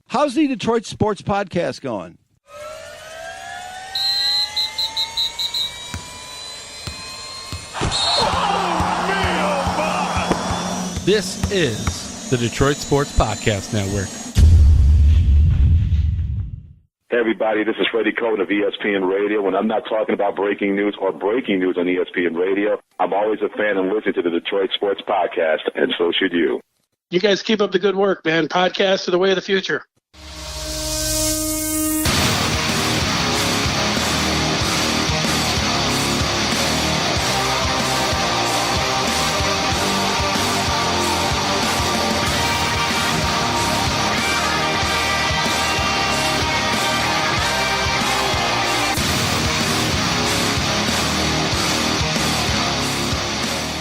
How's the Detroit Sports Podcast going? This is the Detroit Sports Podcast Network. Hey everybody, this is Freddie Cohen of ESPN Radio. When I'm not talking about breaking news or breaking news on ESPN Radio, I'm always a fan and listen to the Detroit Sports Podcast, and so should you. You guys keep up the good work, man. Podcasts are the way of the future.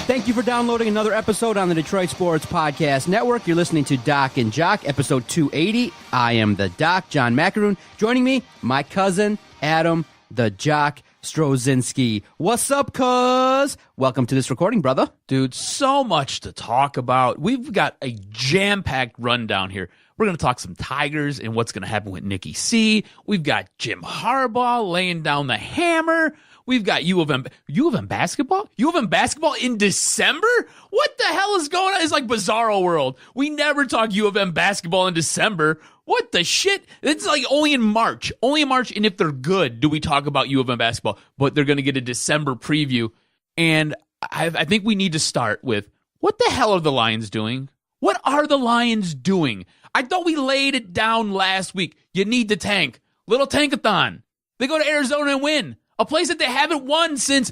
Thank you for downloading another episode on the Detroit Sports Podcast Network. You're listening to Doc and Jock, episode 280. I am the Doc, John Macaroon. Joining me, my cousin, Adam, the Jock Strozinski. What's up, cuz? Welcome to this recording, brother. Dude, so much to talk about. We've got a jam-packed rundown here. We're going to talk some Tigers and what's going to happen with Nicky C. We've got Jim Harbaugh laying down the hammer. We've got U of M basketball? U of M basketball in December? What the hell is going on? It's like Bizarro World. We never talk U of M basketball in December. What the shit? It's like only in March. Only in March, and if they're good, do we talk about U of M basketball. But they're going to get a December preview. And I think we need to start with, what the hell are the Lions doing? What are the Lions doing? I thought we laid it down last week. You need to tank. Little tankathon. They go to Arizona and win. A place that they haven't won since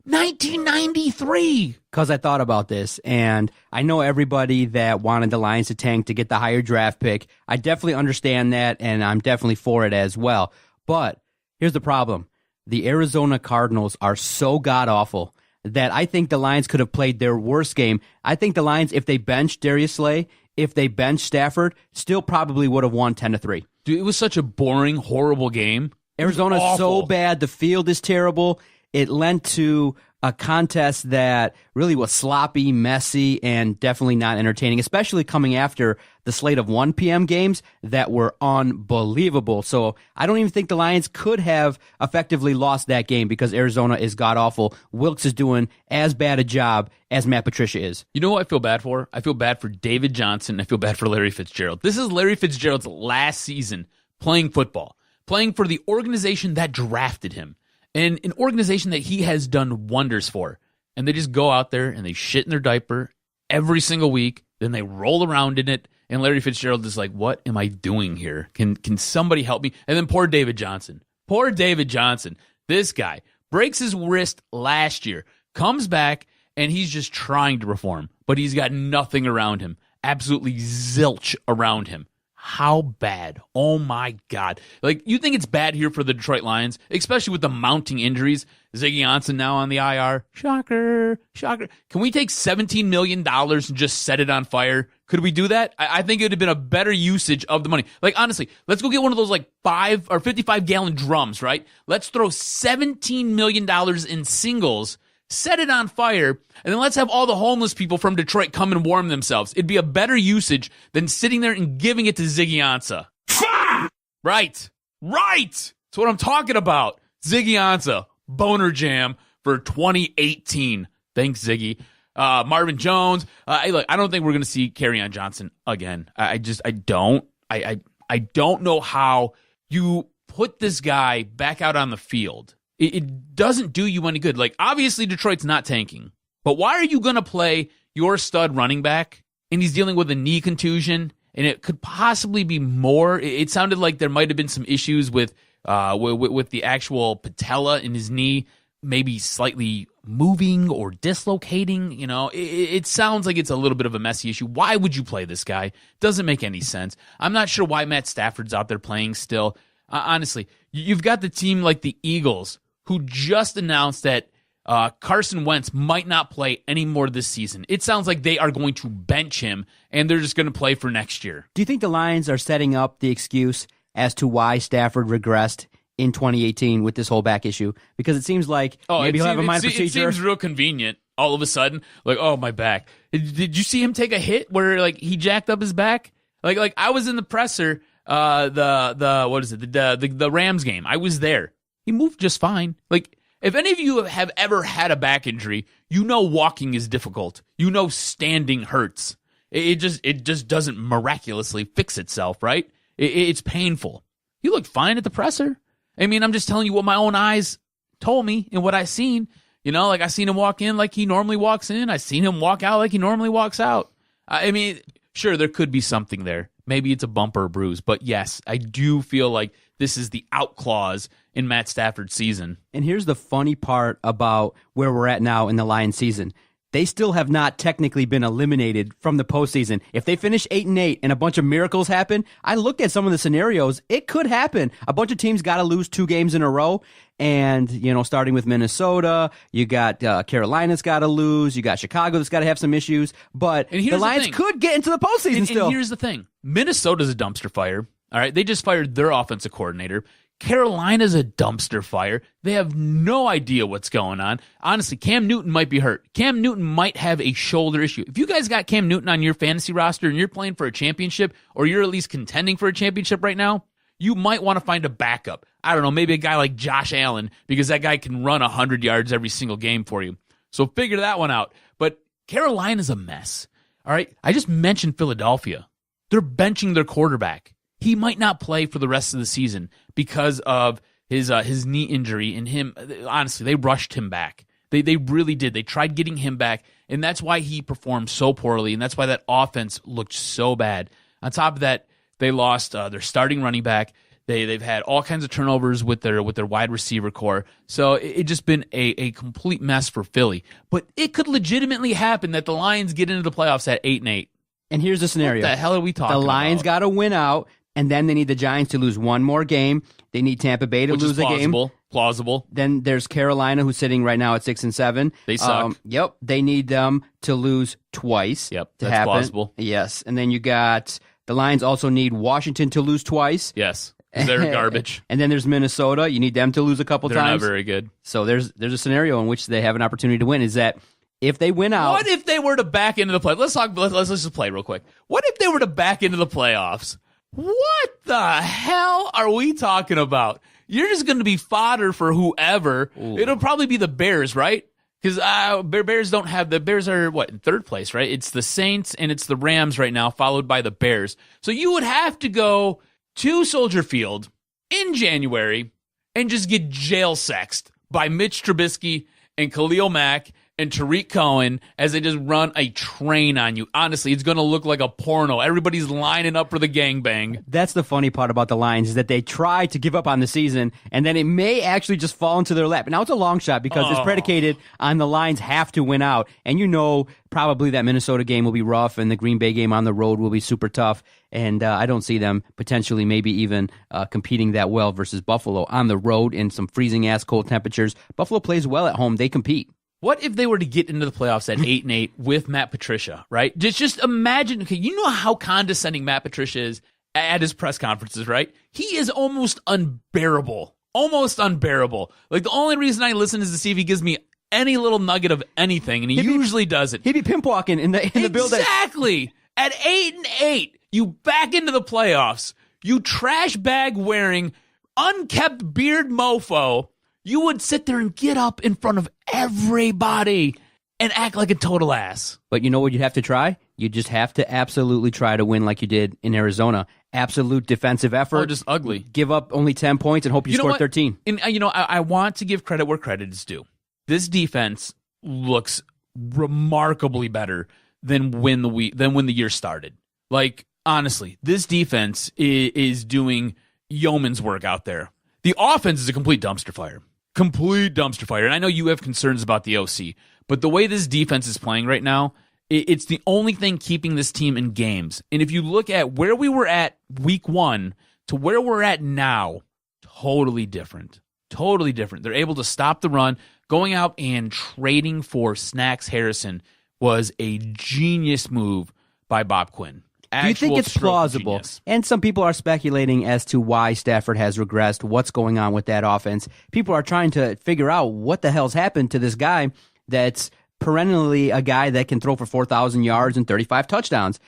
1993. Because I thought about this, and I know everybody that wanted the Lions to tank to get the higher draft pick. I definitely understand that, and I'm definitely for it as well. But here's the problem. The Arizona Cardinals are so god-awful that I think the Lions could have played their worst game. I think the Lions, if they benched Darius Slay, if they benched Stafford, still probably would have won 10-3. Dude, it was such a boring, horrible game. Arizona's so bad. The field is terrible. It lent to a contest that really was sloppy, messy, and definitely not entertaining, especially coming after the slate of 1 p.m. games that were unbelievable. So I don't even think the Lions could have effectively lost that game because Arizona is god-awful. Wilkes is doing as bad a job as Matt Patricia is. You know what I feel bad for? I feel bad for David Johnson. I feel bad for Larry Fitzgerald. This is Larry Fitzgerald's last season playing football. Playing for the organization that drafted him, and an organization that he has done wonders for. And they just go out there and they shit in their diaper every single week. Then they roll around in it. And Larry Fitzgerald is like, what am I doing here? Can somebody help me? And then poor David Johnson. Poor David Johnson. This guy breaks his wrist last year, comes back, and he's just trying to perform. But he's got nothing around him. Absolutely zilch around him. How bad? Oh, my God. Like, you think it's bad here for the Detroit Lions, especially with the mounting injuries? Ziggy Ansah now on the IR. Shocker. Shocker. Can we take $17 million and just set it on fire? Could we do that? I think it would have been a better usage of the money. Like, honestly, let's go get one of those, like, 5 or 55-gallon drums, right? Let's throw $17 million in singles, set it on fire, and then let's have all the homeless people from Detroit come and warm themselves. It'd be a better usage than sitting there and giving it to Ziggy Ansah. Right. That's what I'm talking about. Ziggy Ansah, Boner Jam for 2018. Thanks, Ziggy. Marvin Jones. Hey, look, I don't think we're going to see Kerryon Johnson again. I don't. I don't know how you put this guy back out on the field. It doesn't do you any good. Like, obviously, Detroit's not tanking. But why are you going to play your stud running back, and he's dealing with a knee contusion, and it could possibly be more? It sounded like there might have been some issues with the actual patella in his knee, maybe slightly moving or dislocating. You know, it sounds like it's a little bit of a messy issue. Why would you play this guy? Doesn't make any sense. I'm not sure why Matt Stafford's out there playing still. Honestly, you've got the team like the Eagles, who just announced that Carson Wentz might not play anymore this season. It sounds like they are going to bench him, and they're just going to play for next year. Do you think the Lions are setting up the excuse as to why Stafford regressed in 2018 with this whole back issue? Because it seems like maybe he'll have a minor procedure. It seems real convenient all of a sudden. Like, oh, my back. Did you see him take a hit where like he jacked up his back? Like I was in the presser. the Rams game. I was there. He moved just fine. Like, if any of you have ever had a back injury, you know walking is difficult. You know standing hurts. It just doesn't miraculously fix itself, right? It's painful. You look fine at the presser. I mean, I'm just telling you what my own eyes told me and what I seen. You know, like I seen him walk in like he normally walks in. I seen him walk out like he normally walks out. I mean, sure, there could be something there. Maybe it's a bump or a bruise. But yes, I do feel like this is the out clause in Matt Stafford's season. And here's the funny part about where we're at now in the Lions season. They still have not technically been eliminated from the postseason. If they finish 8-8 and a bunch of miracles happen, I looked at some of the scenarios. It could happen. A bunch of teams got to lose 2 games in a row. And, you know, starting with Minnesota, you got Carolina's got to lose. You got Chicago that's got to have some issues. But the Lions could get into the postseason still. And here's the thing. Minnesota's a dumpster fire. All right. They just fired their offensive coordinator. Carolina's a dumpster fire. They have no idea what's going on. Honestly, Cam Newton might be hurt. Cam Newton might have a shoulder issue. If you guys got Cam Newton on your fantasy roster and you're playing for a championship, or you're at least contending for a championship right now, you might want to find a backup. I don't know, maybe a guy like Josh Allen, because that guy can run 100 yards every single game for you. So figure that one out. But Carolina's a mess. All right, I just mentioned Philadelphia. They're benching their quarterback. He might not play for the rest of the season because of his knee injury, and him. Honestly, they rushed him back. They really did. They tried getting him back, and that's why he performed so poorly, and that's why that offense looked so bad. On top of that, they lost their starting running back. They've had all kinds of turnovers with their wide receiver core. So it just been a complete mess for Philly. But it could legitimately happen that the Lions get into the playoffs at 8-8. And here's the scenario. What the hell are we talking about? The Lions got to win out. And then they need the Giants to lose one more game. They need Tampa Bay to lose a game. Plausible. Then there's Carolina, who's sitting right now at 6-7. They suck. Yep. They need them to lose twice. Yep. To That's happen. plausible. Yes. And then you got the Lions also need Washington to lose twice. Yes. They're garbage. And then there's Minnesota. You need them to lose a couple times. They're not very good. So there's a scenario in which they have an opportunity to win. Is that if they win out? What if they were to back into the play? Let's just play real quick. What if they were to back into the playoffs? What the hell are we talking about? You're just going to be fodder for whoever. Ooh. It'll probably be the Bears, right? Because Bears don't have the Bears are in third place, right? It's the Saints and it's the Rams right now, followed by the Bears. So you would have to go to Soldier Field in January and just get jail sexed by Mitch Trubisky and Khalil Mack and Tariq Cohen as they just run a train on you. Honestly, it's going to look like a porno. Everybody's lining up for the gangbang. That's the funny part about the Lions, is that they try to give up on the season, and then it may actually just fall into their lap. Now, it's a long shot because it's predicated on the Lions have to win out. And you know probably that Minnesota game will be rough, and the Green Bay game on the road will be super tough. And I don't see them potentially maybe even competing that well versus Buffalo on the road in some freezing-ass cold temperatures. Buffalo plays well at home. They compete. What if they were to get into the playoffs at 8-8 with Matt Patricia, right? Just imagine, okay, you know how condescending Matt Patricia is at his press conferences, right? He is almost unbearable. Almost unbearable. Like, the only reason I listen is to see if he gives me any little nugget of anything, and he usually doesn't. He'd be pimp-walking in the building. Exactly. At 8-8, you back into the playoffs. You trash bag wearing, unkept beard mofo. You would sit there and get up in front of everybody and act like a total ass. But you know what you'd have to try? You just have to absolutely try to win like you did in Arizona. Absolute defensive effort. Or just ugly. Give up only 10 points and hope you score 13. And I want to give credit where credit is due. This defense looks remarkably better than when the year started. Like, honestly, this defense is doing yeoman's work out there. The offense is a complete dumpster fire. Complete dumpster fire. And I know you have concerns about the OC, but the way this defense is playing right now, it's the only thing keeping this team in games. And if you look at where we were at week 1 to where we're at now, totally different. Totally different. They're able to stop the run. Going out and trading for Snacks Harrison was a genius move by Bob Quinn. Do you think it's plausible? Genius. And some people are speculating as to why Stafford has regressed, what's going on with that offense. People are trying to figure out what the hell's happened to this guy that's perennially a guy that can throw for 4,000 yards and 35 touchdowns.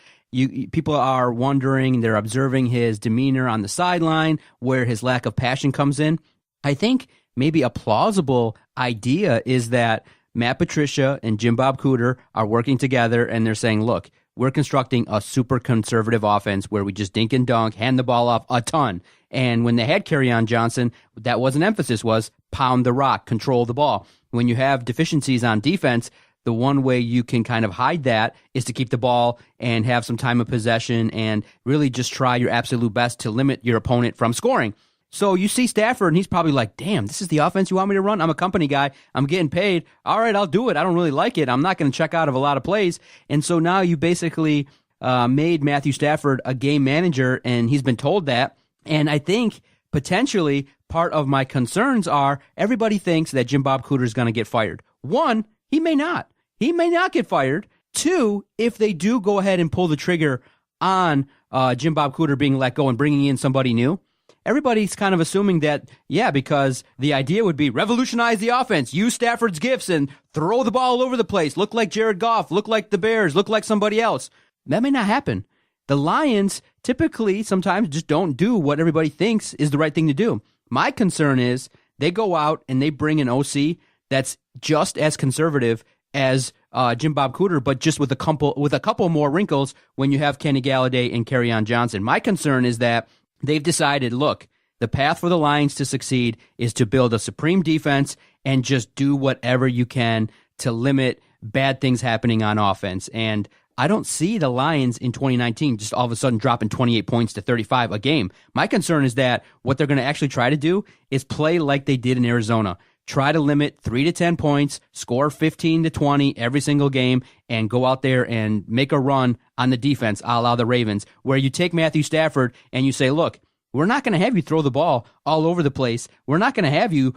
People are wondering, they're observing his demeanor on the sideline, where his lack of passion comes in. I think maybe a plausible idea is that Matt Patricia and Jim Bob Cooter are working together, and they're saying, look, we're constructing a super conservative offense where we just dink and dunk, hand the ball off a ton. And when they had Kerryon Johnson, that was an emphasis, was pound the rock, control the ball. When you have deficiencies on defense, the one way you can kind of hide that is to keep the ball and have some time of possession and really just try your absolute best to limit your opponent from scoring. So you see Stafford, and he's probably like, damn, this is the offense you want me to run? I'm a company guy. I'm getting paid. All right, I'll do it. I don't really like it. I'm not going to check out of a lot of plays. And so now you basically made Matthew Stafford a game manager, and he's been told that. And I think potentially part of my concerns are everybody thinks that Jim Bob Cooter is going to get fired. One, he may not. He may not get fired. Two, if they do go ahead and pull the trigger on Jim Bob Cooter being let go and bringing in somebody new, everybody's kind of assuming that, yeah, because the idea would be revolutionize the offense, use Stafford's gifts, and throw the ball all over the place, look like Jared Goff, look like the Bears, look like somebody else. That may not happen. The Lions typically sometimes just don't do what everybody thinks is the right thing to do. My concern is they go out and they bring an OC that's just as conservative as Jim Bob Cooter, but just with a couple more wrinkles when you have Kenny Galladay and Kerryon Johnson. My concern is that they've decided, look, the path for the Lions to succeed is to build a supreme defense and just do whatever you can to limit bad things happening on offense. And I don't see the Lions in 2019 just all of a sudden dropping 28 points to 35 a game. My concern is that what they're going to actually try to do is play like they did in Arizona. Try to limit 3 to 10 points, score 15 to 20 every single game, and go out there and make a run on the defense, a la the Ravens, where you take Matthew Stafford and you say, look, we're not going to have you throw the ball all over the place. We're not going to have you,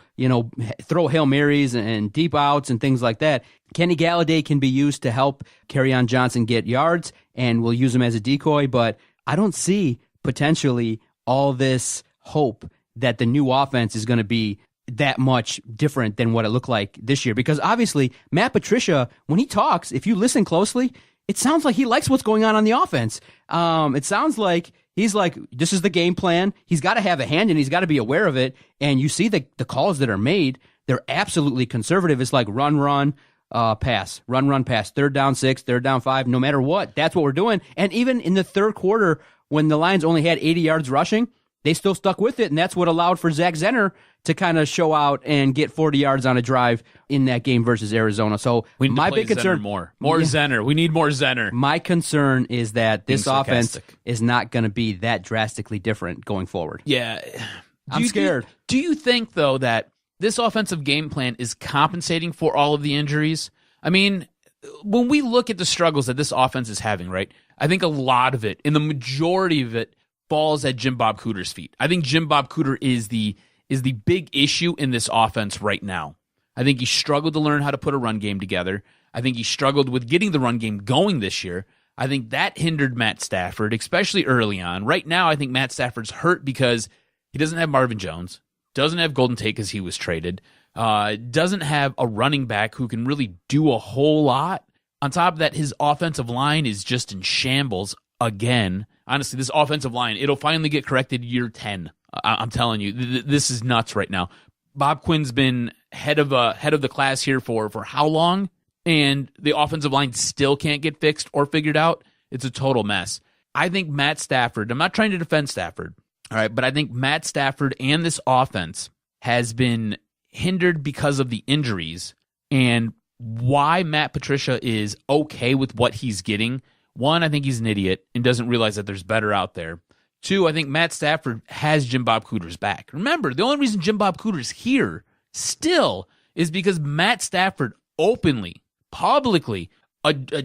throw Hail Marys and deep outs and things like that. Kenny Galladay can be used to help Kerryon Johnson get yards, and we'll use him as a decoy, but I don't see potentially all this hope that the new offense is going to be that much different than what it looked like this year. Because obviously, Matt Patricia, when he talks, if you listen closely, it sounds like he likes what's going on the offense. It sounds like he's like, this is the game plan. He's got to have a hand and he's got to be aware of it. And you see the calls that are made, they're absolutely conservative. It's like run, pass, run, pass, 3rd down 6, 3rd down 5, no matter what. That's what we're doing. And even in the third quarter, when the Lions only had 80 yards rushing, they still stuck with it, and that's what allowed for Zach Zenner to kind of show out and get 40 yards on a drive in that game versus Arizona. So my big concern, more Zenner. We need more Zenner. My concern is that this offense is not going to be that drastically different going forward. Yeah, I'm scared. Do you think though that this offensive game plan is compensating for all of the injuries? I mean, when we look at the struggles that this offense is having, right? I think a lot of it, and the majority of it, falls at Jim Bob Cooter's feet. I think Jim Bob Cooter is the big issue in this offense right now. I think he struggled to learn how to put a run game together. I think he struggled with getting the run game going this year. I think that hindered Matt Stafford, especially early on. Right now, I think Matt Stafford's hurt because he doesn't have Marvin Jones, doesn't have Golden Tate because he was traded, doesn't have a running back who can really do a whole lot. On top of that, his offensive line is just in shambles again. Honestly, this offensive line, it'll finally get corrected year 10. I'm telling you, this is nuts right now. Bob Quinn's been head of the class here for how long? And the offensive line still can't get fixed or figured out. It's a total mess. I think Matt Stafford, I'm not trying to defend Stafford, all right, but I think Matt Stafford and this offense has been hindered because of the injuries, and why Matt Patricia is okay with what he's getting. One, I think he's an idiot and doesn't realize that there's better out there. Two, I think Matt Stafford has Jim Bob Cooter's back. Remember, the only reason Jim Bob Cooter's here still is because Matt Stafford openly, publicly,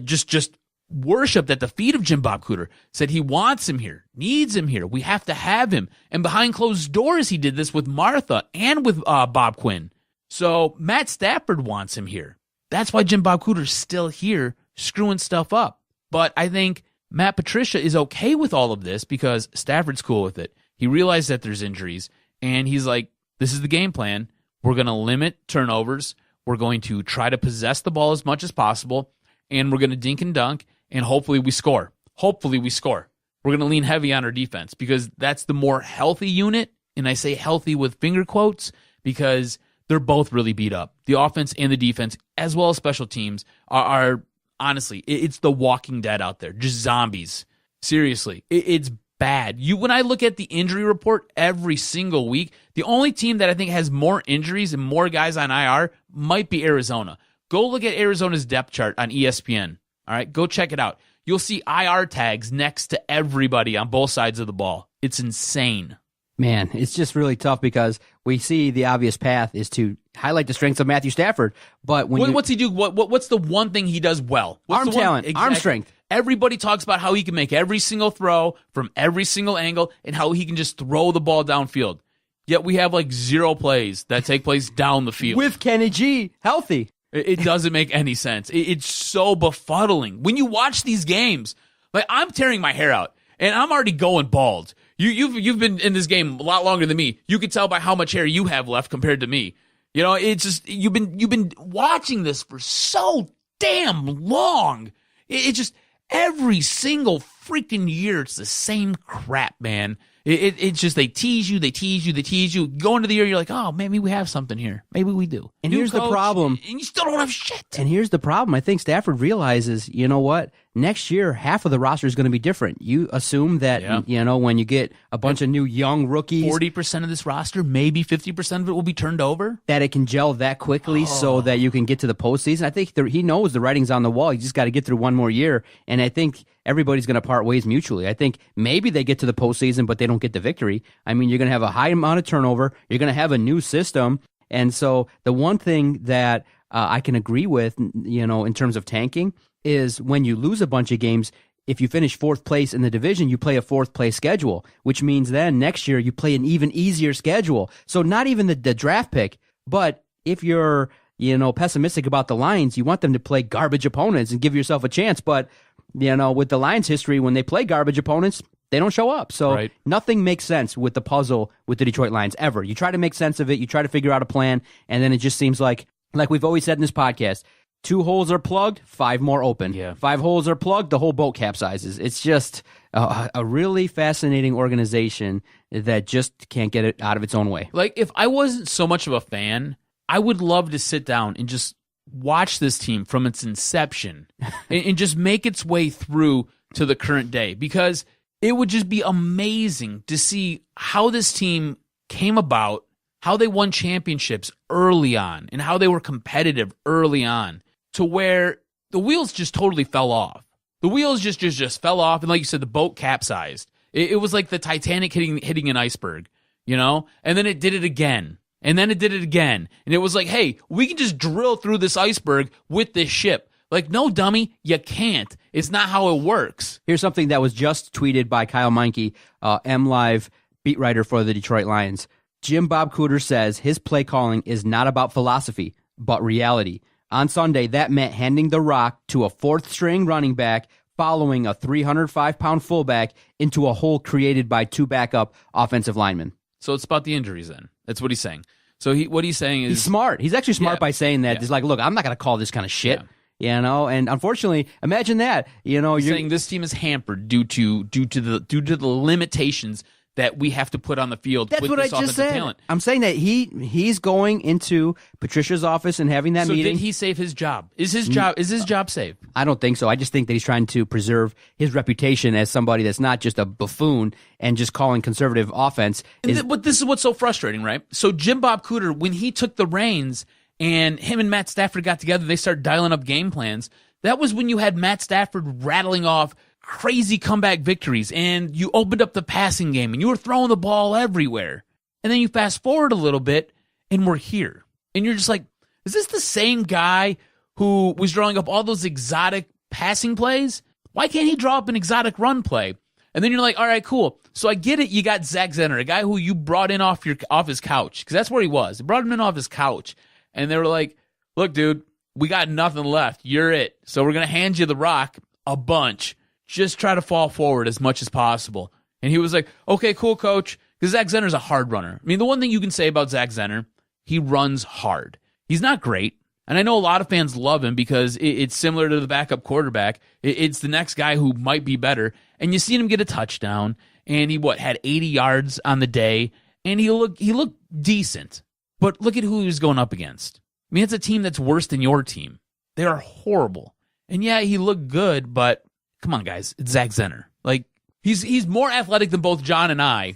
just worshipped at the feet of Jim Bob Cooter, said he wants him here, needs him here, we have to have him. And behind closed doors, he did this with Martha and with Bob Quinn. So Matt Stafford wants him here. That's why Jim Bob Cooter's still here screwing stuff up. But I think Matt Patricia is okay with all of this because Stafford's cool with it. He realized that there's injuries, and he's like, this is the game plan. We're going to limit turnovers. We're going to try to possess the ball as much as possible, and we're going to dink and dunk, and hopefully we score. hopefully we score. We're going to lean heavy on our defense because that's the more healthy unit. And I say healthy with finger quotes because they're both really beat up. The offense and the defense, as well as special teams, are honestly, it's the Walking Dead out there. Just zombies. Seriously, it's bad. When I look at the injury report every single week, the only team that I think has more injuries and more guys on IR might be Arizona. Go look at Arizona's depth chart on ESPN. All right, go check it out. You'll see IR tags next to everybody on both sides of the ball. It's insane. Man, it's just really tough because we see the obvious path is to highlight the strengths of Matthew Stafford. But what's he do? What's the one thing he does well? Arm talent, arm strength. Everybody talks about how he can make every single throw from every single angle and how he can just throw the ball downfield. Yet we have like 0 plays that take place down the field. With Kenny G healthy. It doesn't make any sense. It's so befuddling. When you watch these games, like I'm tearing my hair out and I'm already going bald. You've been in this game a lot longer than me. You can tell by how much hair you have left compared to me. You know, it's just you've been watching this for so damn long. It just every single freaking year it's the same crap, man. It's just they tease you. Go into the year, you're like, oh, maybe we have something here. Maybe we do. And here's the problem. And you still don't have shit. And here's the problem. I think Stafford realizes, you know what? Next year, half of the roster is going to be different. You assume that, you know, when you get a bunch of new young rookies. 40% of this roster, maybe 50% of it will be turned over. That it can gel that quickly so that you can get to the postseason. I think he knows the writing's on the wall. You just got to get through one more year. And I think everybody's going to part ways mutually. I think maybe they get to the postseason, but they don't get the victory. I mean, you're going to have a high amount of turnover. You're going to have a new system. And so the one thing that I can agree with, you know, in terms of tanking is when you lose a bunch of games, if you finish 4th place in the division, you play a 4th place schedule, which means then next year you play an even easier schedule. So not even the draft pick, but if you're, you know, pessimistic about the Lions, you want them to play garbage opponents and give yourself a chance. But, you know, with the Lions history, when they play garbage opponents, they don't show up. So nothing makes sense with the puzzle with the Detroit Lions ever. You try to make sense of it. You try to figure out a plan. And then it just seems like we've always said in this podcast, 2 holes are plugged, 5 more open. Yeah. 5 holes are plugged, the whole boat capsizes. It's just a really fascinating organization that just can't get it out of its own way. Like, if I wasn't so much of a fan, I would love to sit down and just watch this team from its inception and just make its way through to the current day, because it would just be amazing to see how this team came about, how they won championships early on, and how they were competitive early on, to where the wheels just totally fell off. The wheels just fell off, and like you said, the boat capsized. It was like the Titanic hitting an iceberg, you know? And then it did it again. And then it did it again. And it was like, hey, we can just drill through this iceberg with this ship. Like, no, dummy, you can't. It's not how it works. Here's something that was just tweeted by Kyle Meinke, MLive beat writer for the Detroit Lions. Jim Bob Cooter says his play calling is not about philosophy, but reality. On Sunday, that meant handing the rock to a 4th-string running back following a 305-pound fullback into a hole created by 2 backup offensive linemen. So it's about the injuries then. That's what he's saying. So what he's saying is... He's smart. He's actually smart by saying that. He's like, look, I'm not going to call this kind of shit. You know, and unfortunately, imagine that. You know, you're saying this team is hampered due to the limitations that we have to put on the field. That's with what this I just said. Talent. I'm saying that he's going into Patricia's office and having that meeting. So did he save his job? Is his job safe? I don't think so. I just think that he's trying to preserve his reputation as somebody that's not just a buffoon and just calling conservative offense. But this is what's so frustrating, right? So Jim Bob Cooter, when he took the reins and him and Matt Stafford got together, they started dialing up game plans. That was when you had Matt Stafford rattling off crazy comeback victories, and you opened up the passing game, and you were throwing the ball everywhere. And then you fast forward a little bit, and we're here. And you're just like, is this the same guy who was drawing up all those exotic passing plays? Why can't he draw up an exotic run play? And then you're like, all right, cool. So I get it. You got Zach Zenner, a guy who you brought in off his couch, because that's where he was. You brought him in off his couch, and they were like, look, dude, we got nothing left. You're it. So we're going to hand you the rock a bunch. Just try to fall forward as much as possible. And he was like, okay, cool, coach. Because Zach Zenner's a hard runner. I mean, the one thing you can say about Zach Zenner, he runs hard. He's not great. And I know a lot of fans love him because it's similar to the backup quarterback. It's the next guy who might be better. And you seen him get a touchdown, and he had 80 yards on the day, and he looked decent. But look at who he was going up against. I mean, it's a team that's worse than your team. They are horrible. And yeah, he looked good, but come on, guys, it's Zach Zenner. Like, he's more athletic than both John and I,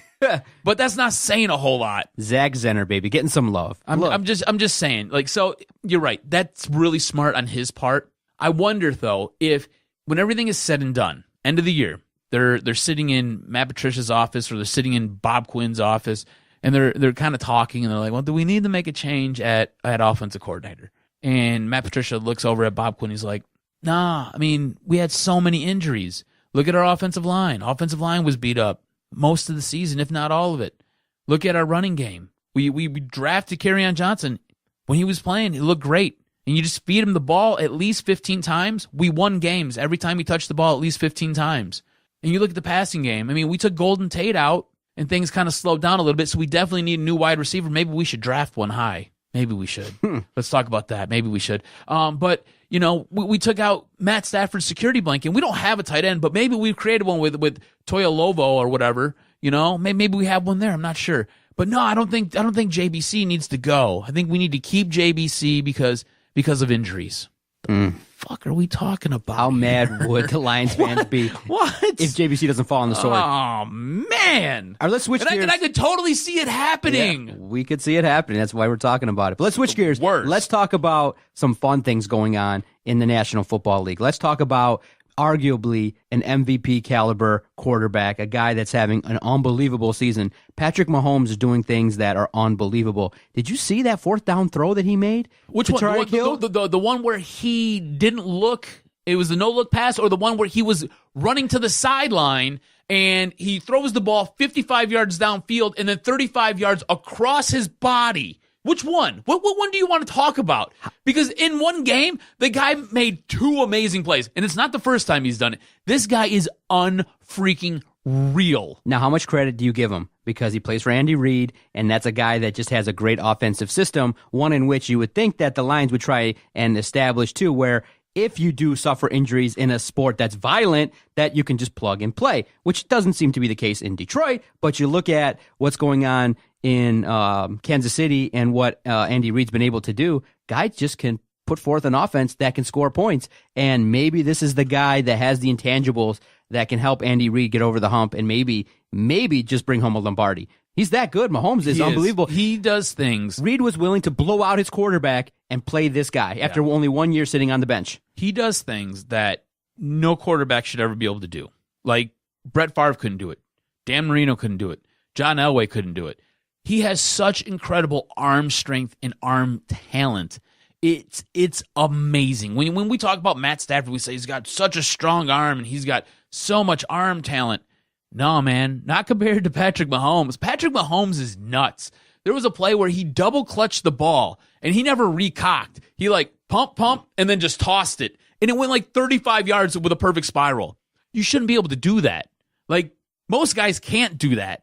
but that's not saying a whole lot. Zach Zenner, baby, getting some love. I'm just saying. Like, so you're right. That's really smart on his part. I wonder though if when everything is said and done, end of the year, they're sitting in Matt Patricia's office or they're sitting in Bob Quinn's office, and they're kind of talking, and they're like, well, do we need to make a change at offensive coordinator? And Matt Patricia looks over at Bob Quinn. He's like, nah, I mean, we had so many injuries. Look at our offensive line. Offensive line was beat up most of the season, if not all of it. Look at our running game. We drafted Kerryon Johnson. When he was playing, he looked great. And you just feed him the ball at least 15 times. We won games every time he touched the ball at least 15 times. And you look at the passing game. I mean, we took Golden Tate out, and things kind of slowed down a little bit, so we definitely need a new wide receiver. Maybe we should draft one high. Maybe we should. Let's talk about that. Maybe we should. But, you know, we took out Matt Stafford's security blanket. We don't have a tight end, but maybe we've created one with Toya Lovo or whatever. You know, maybe we have one there. I'm not sure. But no, I don't think JBC needs to go. I think we need to keep JBC because of injuries. The fuck are we talking about? How mad would the Lions fans be if JBC doesn't fall on the sword? Oh, man. All right, let's switch gears. And I could totally see it happening. Yeah, we could see it happening. That's why we're talking about it. But let's switch gears. Worse. Let's talk about some fun things going on in the National Football League. Let's talk about arguably an MVP caliber quarterback, a guy that's having an unbelievable season. Patrick Mahomes is doing things that are unbelievable. Did you see that fourth down throw that he made? Which one? The one where he didn't look, it was the no-look pass, or the one where he was running to the sideline and he throws the ball 55 yards downfield and then 35 yards across his body? Which one? What one do you want to talk about? Because in one game, the guy made two amazing plays, and it's not the first time he's done it. This guy is unfreaking real. Now, how much credit do you give him? Because he plays for Andy Reid, and that's a guy that just has a great offensive system, one in which you would think that the Lions would try and establish too, where if you do suffer injuries in a sport that's violent, that you can just plug and play, which doesn't seem to be the case in Detroit. But you look at what's going on in Kansas City and what Andy Reid's been able to do, guys just can put forth an offense that can score points. And maybe this is the guy that has the intangibles that can help Andy Reid get over the hump and maybe just bring home a Lombardi. He's that good. Mahomes is unbelievable. He does things. Reid was willing to blow out his quarterback and play this guy after only 1 year sitting on the bench. He does things that no quarterback should ever be able to do. Like Brett Favre couldn't do it. Dan Marino couldn't do it. John Elway couldn't do it. He has such incredible arm strength and arm talent. It's amazing. When we talk about Matt Stafford, we say he's got such a strong arm and he's got so much arm talent. No, man, not compared to Patrick Mahomes. Patrick Mahomes is nuts. There was a play where he double clutched the ball and he never recocked. He like pump, and then just tossed it. And it went like 35 yards with a perfect spiral. You shouldn't be able to do that. Like, most guys can't do that.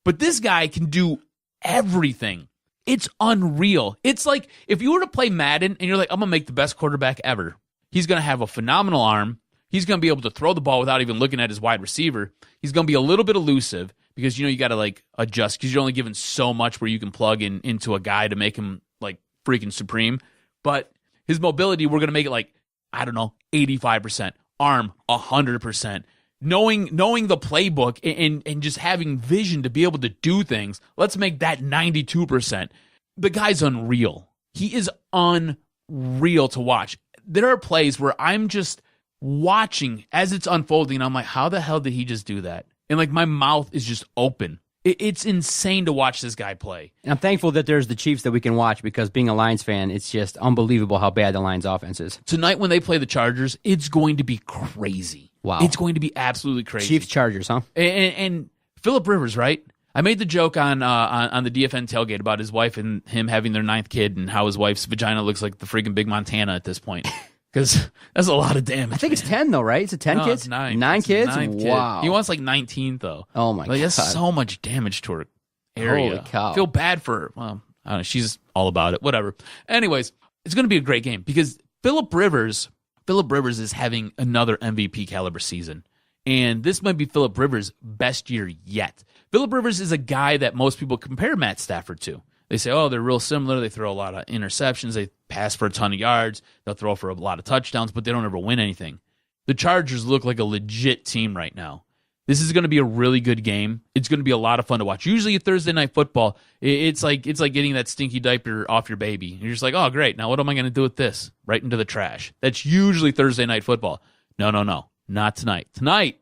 But this guy can do everything. It's unreal. It's like if you were to play Madden and you're like, I'm going to make the best quarterback ever. He's going to have a phenomenal arm. He's going to be able to throw the ball without even looking at his wide receiver. He's going to be a little bit elusive because, you got to like adjust because you're only given so much where you can plug into a guy to make him like freaking supreme. But his mobility, we're going to make it like, I don't know, 85%. Arm, 100%. Knowing the playbook and just having vision to be able to do things, let's make that 92%. The guy's unreal. He is unreal to watch. There are plays where I'm just watching as it's unfolding, and I'm like, how the hell did he just do that? And like my mouth is just open. It's insane to watch this guy play. And I'm thankful that there's the Chiefs that we can watch because being a Lions fan, it's just unbelievable how bad the Lions offense is. Tonight when they play the Chargers, it's going to be crazy. Wow. It's going to be absolutely crazy. Chiefs-Chargers, huh? And Phillip Rivers, right? I made the joke on the DFN tailgate about his wife and him having their 9th kid and how his wife's vagina looks like the freaking Big Montana at this point. Because that's a lot of damage. I think it's 10, though, right? Is it 10 kids? It's 9. 9 kids? Wow. He wants like 19, though. Oh, my God. That's so much damage to her area. Holy cow. I feel bad for her. Well, I don't know. She's all about it. Whatever. Anyways, it's going to be a great game because Phillip Rivers is having another MVP caliber season. And this might be Phillip Rivers' best year yet. Phillip Rivers is a guy that most people compare Matt Stafford to. They say, oh, they're real similar. They throw a lot of interceptions. They pass for a ton of yards. They'll throw for a lot of touchdowns, but they don't ever win anything. The Chargers look like a legit team right now. This is going to be a really good game. It's going to be a lot of fun to watch. Usually a Thursday night football, it's like getting that stinky diaper off your baby. You're just like, oh, great. Now what am I going to do with this? Right into the trash. That's usually Thursday night football. No. Not tonight. Tonight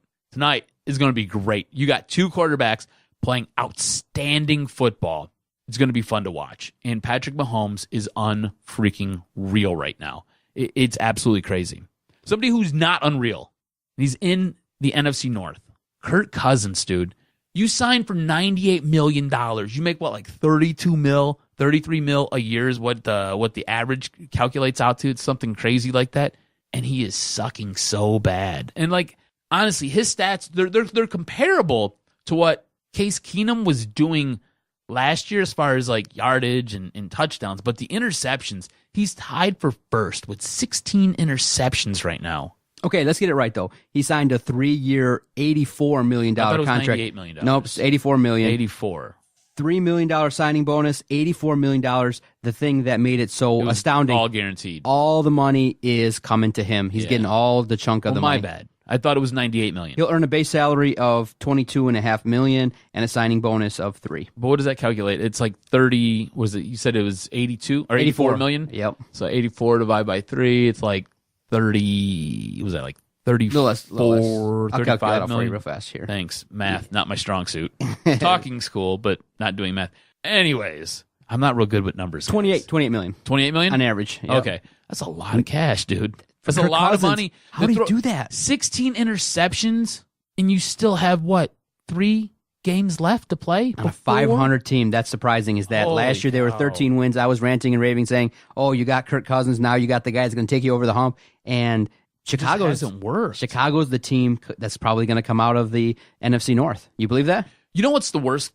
is going to be great. You got two quarterbacks playing outstanding football. It's going to be fun to watch. And Patrick Mahomes is unfreaking real right now. It's absolutely crazy. Somebody who's not unreal. He's in the NFC North. Kirk Cousins, dude. You signed for $98 million. You make what, like 32 mil, 33 mil a year is what the average calculates out to. It's something crazy like that. And he is sucking so bad. And like, honestly, his stats, they're comparable to what Case Keenum was doing last year as far as like yardage and touchdowns. But the interceptions, he's tied for first with 16 interceptions right now. Okay, let's get it right, though. He signed a 3-year, $84 million contract. $98 million. Nope, it's $84 million. 84. $3 million signing bonus, $84 million. The thing that made it so astounding. All guaranteed. All the money is coming to him. He's getting all the chunk of the money. My bad. I thought it was $98 million. He'll earn a base salary of $22.5 million and a signing bonus of $3 million. But what does that calculate? It's like 30. Was it? You said it was 82 or 84 million? Yep. So 84 divided by 3, it's like 30. Was that like 34? I'll calculate that for you real fast here. Thanks. Math, not my strong suit. Talking school, but not doing math. Anyways, I'm not real good with numbers. 28 million. 28 million on average. Yep. Okay, that's a lot of cash, dude. That's Kirk a lot Cousins, of money. How do you do that? 16 interceptions, and you still have, what, 3 games left to play? On a 500 team, that's surprising. Is that last year they were 13 wins. I was ranting and raving saying, oh, you got Kirk Cousins, now you got the guy that's going to take you over the hump. And Chicago hasn't worked. Chicago's the team that's probably going to come out of the NFC North. You believe that? You know what's the worst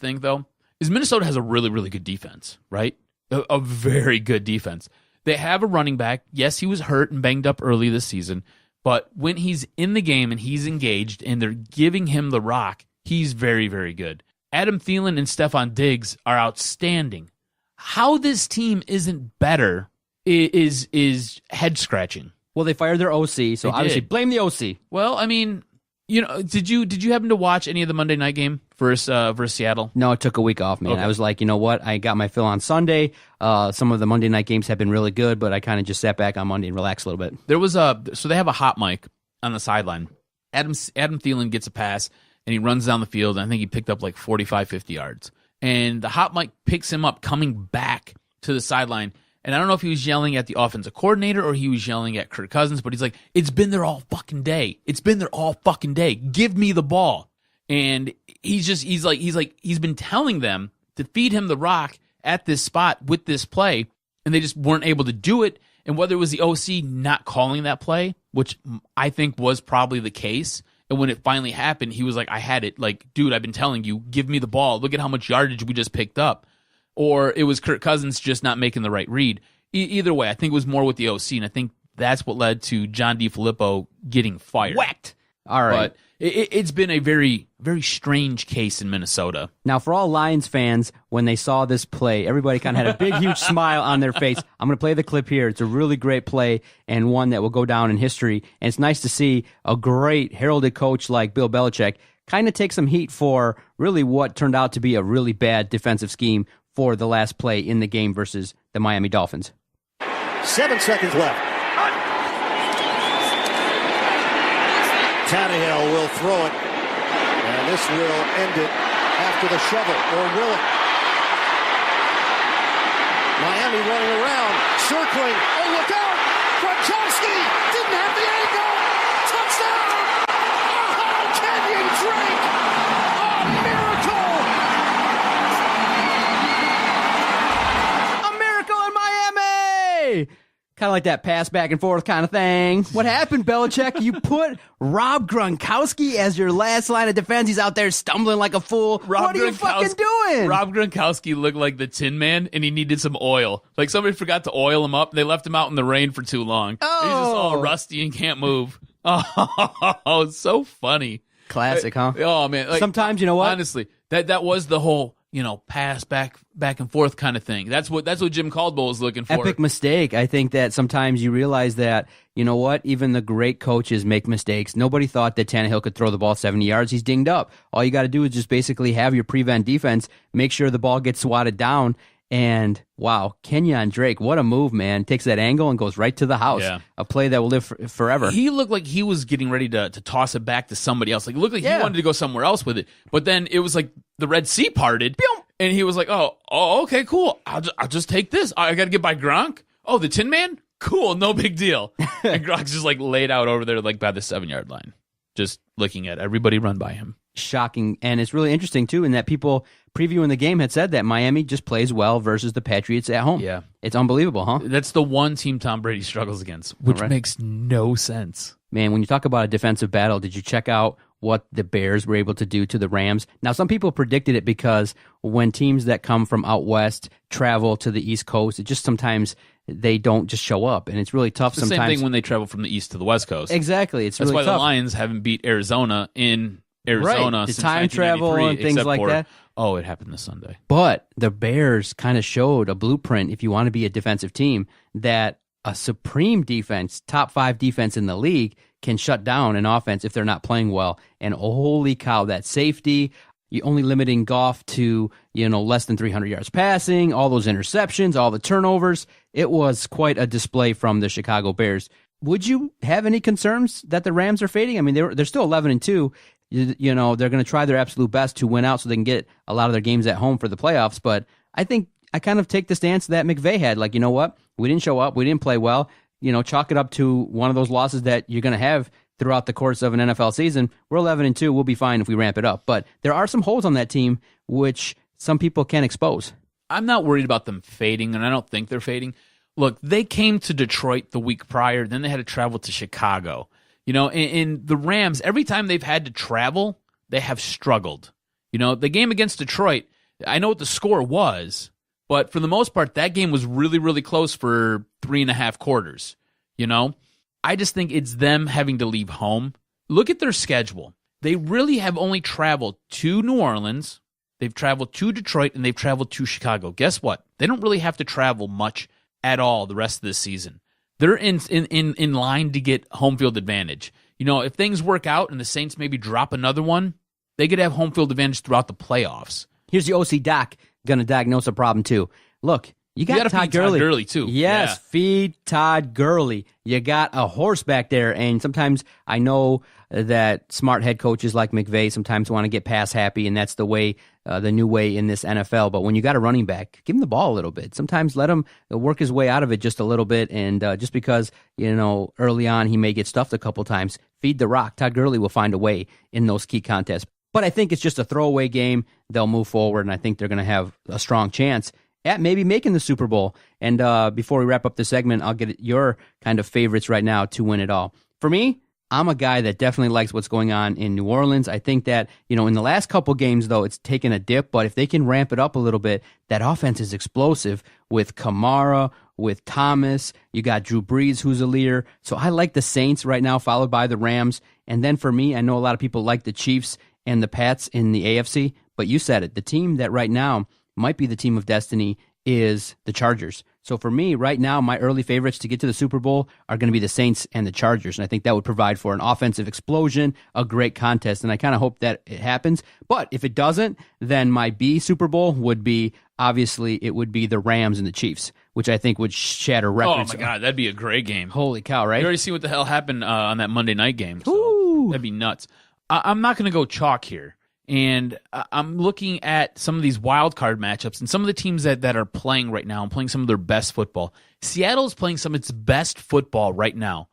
thing, though? Is Minnesota has a really, really good defense, right? A very good defense. They have a running back. Yes, he was hurt and banged up early this season, but when he's in the game and he's engaged and they're giving him the rock, he's very, very good. Adam Thielen and Stephon Diggs are outstanding. How this team isn't better is head-scratching. Well, they fired their OC, so obviously blame the OC. Well, I mean, you know, did you happen to watch any of the Monday night game versus Seattle? No, it took a week off, man. Okay. I was like, you know what? I got my fill on Sunday. Some of the Monday night games have been really good, but I kind of just sat back on Monday and relaxed a little bit. There was so they have a hot mic on the sideline. Adam Thielen gets a pass, and he runs down the field, and I think he picked up like 45, 50 yards. And the hot mic picks him up coming back to the sideline. And I don't know if he was yelling at the offensive coordinator or he was yelling at Kirk Cousins, but he's like, it's been there all fucking day. It's been there all fucking day. Give me the ball. And he's been telling them to feed him the rock at this spot with this play, and they just weren't able to do it. And whether it was the OC not calling that play, which I think was probably the case, and when it finally happened, he was like, I had it. Like, dude, I've been telling you, give me the ball. Look at how much yardage we just picked up. Or it was Kirk Cousins just not making the right read. Either way, I think it was more with the OC, and I think that's what led to John DeFilippo getting fired. Whacked. All right. But it's been a very, very strange case in Minnesota. Now, for all Lions fans, when they saw this play, everybody kind of had a big, huge smile on their face. I'm going to play the clip here. It's a really great play and one that will go down in history. And it's nice to see a great heralded coach like Bill Belichick kind of take some heat for really what turned out to be a really bad defensive scheme for the last play in the game versus the Miami Dolphins. 7 seconds left. Tannehill will throw it, and this will end it after the shovel, or will it? Miami running around, circling. Oh, look out! Gronkowski didn't have the angle. Touchdown! Oh, Kenyon Drake! A miracle in Miami! Kind of like that pass back and forth kind of thing. What happened, Belichick? You put Rob Gronkowski as your last line of defense. He's out there stumbling like a fool. What are you fucking doing? Rob Gronkowski looked like the Tin Man, and he needed some oil. Like somebody forgot to oil him up. They left him out in the rain for too long. Oh. He's just all rusty and can't move. Oh, it's so funny. Classic, huh? Oh, man. Like, sometimes, you know what? Honestly, that was the whole, pass back and forth kind of thing. That's what Jim Caldwell was looking for. Epic mistake. I think that sometimes you realize that, you know what, even the great coaches make mistakes. Nobody thought that Tannehill could throw the ball 70 yards. He's dinged up. All you got to do is just basically have your prevent defense, make sure the ball gets swatted down. And wow, Kenyon Drake, what a move, man. Takes that angle and goes right to the house. Yeah. A play that will live forever. He looked like he was getting ready to toss it back to somebody else. Like, it looked like he wanted to go somewhere else with it. But then it was like the Red Sea parted. Boom! And he was like, oh, okay, cool. I'll just take this. I got to get by Gronk. Oh, the Tin Man? Cool, no big deal. And Gronk's just like laid out over there like by the 7-yard line, just looking at everybody run by him. Shocking. And it's really interesting, too, in that people previewing the game had said that Miami just plays well versus the Patriots at home. Yeah. It's unbelievable, huh? That's the one team Tom Brady struggles against, which makes no sense. Man, when you talk about a defensive battle, did you check out what the Bears were able to do to the Rams? Now, some people predicted it because when teams that come from out west travel to the East Coast, it just sometimes they don't just show up, and it's really tough It's the sometimes. same thing when they travel from the East to the West Coast. Exactly. That's really why tough. The Lions haven't beat Arizona in Arizona the since time travel and things like that. Oh, it happened this Sunday. But the Bears kind of showed a blueprint, if you want to be a defensive team, that a supreme defense, top 5 defense in the league, can shut down an offense if they're not playing well. And holy cow, that safety, you only limiting Goff to, less than 300 yards passing, all those interceptions, all the turnovers. It was quite a display from the Chicago Bears. Would you have any concerns that the Rams are fading? I mean, they're still 11-2. They're going to try their absolute best to win out so they can get a lot of their games at home for the playoffs. But I think I kind of take the stance that McVay had. Like, you know what? We didn't show up. We didn't play well. Chalk it up to one of those losses that you're going to have throughout the course of an NFL season. We're 11-2. We'll be fine if we ramp it up. But there are some holes on that team which some people can expose. I'm not worried about them fading, and I don't think they're fading. Look, they came to Detroit the week prior. Then they had to travel to Chicago. In the Rams, every time they've had to travel, they have struggled. The game against Detroit, I know what the score was, but for the most part, that game was really, really close for 3.5 quarters. I just think it's them having to leave home. Look at their schedule. They really have only traveled to New Orleans, they've traveled to Detroit, and they've traveled to Chicago. Guess what? They don't really have to travel much at all the rest of the season. They're in line to get home field advantage. If things work out and the Saints maybe drop another one, they could have home field advantage throughout the playoffs. Here's the OC Doc going to diagnose a problem too. Look, you got Todd Gurley. Todd Gurley too. Yes, yeah. Feed Todd Gurley. You got a horse back there, and sometimes I know that smart head coaches like McVay sometimes want to get pass happy, and that's the way, the new way in this NFL. But when you got a running back, give him the ball a little bit. Sometimes let him work his way out of it just a little bit, and just because early on he may get stuffed a couple times, feed the rock. Todd Gurley will find a way in those key contests. But I think it's just a throwaway game. They'll move forward, and I think they're going to have a strong chance at maybe making the Super Bowl. And before we wrap up the segment, I'll get your kind of favorites right now to win it all. For me, I'm a guy that definitely likes what's going on in New Orleans. I think that, in the last couple games, though, it's taken a dip. But if they can ramp it up a little bit, that offense is explosive with Kamara, with Thomas. You got Drew Brees, who's a leader. So I like the Saints right now, followed by the Rams. And then for me, I know a lot of people like the Chiefs and the Pats in the AFC. But you said it. The team that right now might be the team of destiny is the Chargers. So for me, right now, my early favorites to get to the Super Bowl are going to be the Saints and the Chargers. And I think that would provide for an offensive explosion, a great contest. And I kind of hope that it happens. But if it doesn't, then my B Super Bowl would be, obviously, it would be the Rams and the Chiefs, which I think would shatter records. Oh, my God. That'd be a great game. Holy cow, right? You already see what the hell happened on that Monday night game. So that'd be nuts. I'm not going to go chalk here. And I'm looking at some of these wild card matchups and some of the teams that are playing right now and playing some of their best football. Seattle is playing some of its best football right now.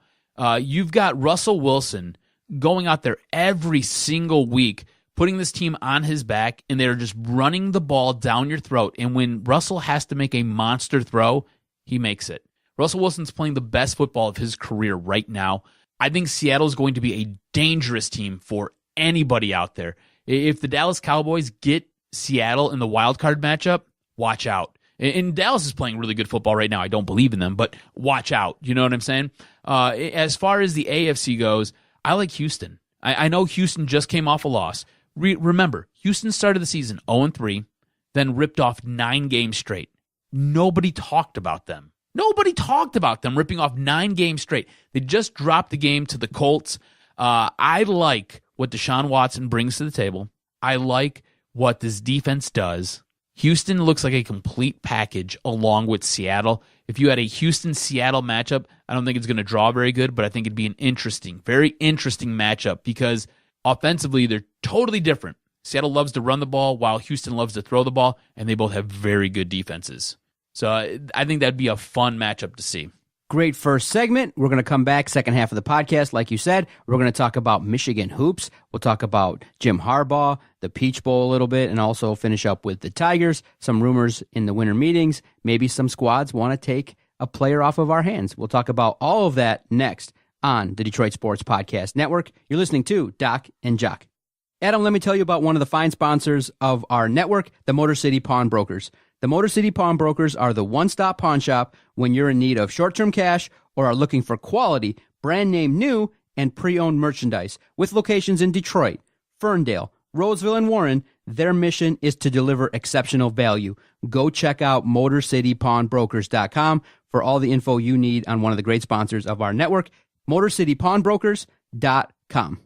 You've got Russell Wilson going out there every single week, putting this team on his back, and they're just running the ball down your throat. And when Russell has to make a monster throw, he makes it. Russell Wilson's playing the best football of his career right now. I think Seattle's going to be a dangerous team for anybody out there. If the Dallas Cowboys get Seattle in the wild card matchup, watch out. And Dallas is playing really good football right now. I don't believe in them, but watch out. You know what I'm saying? As far as the AFC goes, I like Houston. I know Houston just came off a loss. Remember, Houston started the season 0-3, then ripped off 9 games straight. Nobody talked about them. Nobody talked about them ripping off 9 games straight. They just dropped the game to the Colts. I like what Deshaun Watson brings to the table. I like what this defense does. Houston looks like a complete package along with Seattle. If you had a Houston-Seattle matchup, I don't think it's going to draw very good, but I think it'd be an interesting, very interesting matchup because offensively, they're totally different. Seattle loves to run the ball while Houston loves to throw the ball, and they both have very good defenses. So I think that'd be a fun matchup to see. Great first segment. We're going to come back second half of the podcast. Like you said, we're going to talk about Michigan hoops. We'll talk about Jim Harbaugh, the Peach Bowl a little bit, and also finish up with the Tigers, some rumors in the winter meetings. Maybe some squads want to take a player off of our hands. We'll talk about all of that next on the Detroit Sports Podcast Network. You're listening to Doc and Jock. Adam, let me tell you about one of the fine sponsors of our network, the Motor City Pawn Brokers. The Motor City Pawn Brokers are the one-stop pawn shop when you're in need of short-term cash or are looking for quality, brand-name new, and pre-owned merchandise. With locations in Detroit, Ferndale, Roseville, and Warren, their mission is to deliver exceptional value. Go check out MotorCityPawnBrokers.com for all the info you need on one of the great sponsors of our network, MotorCityPawnBrokers.com.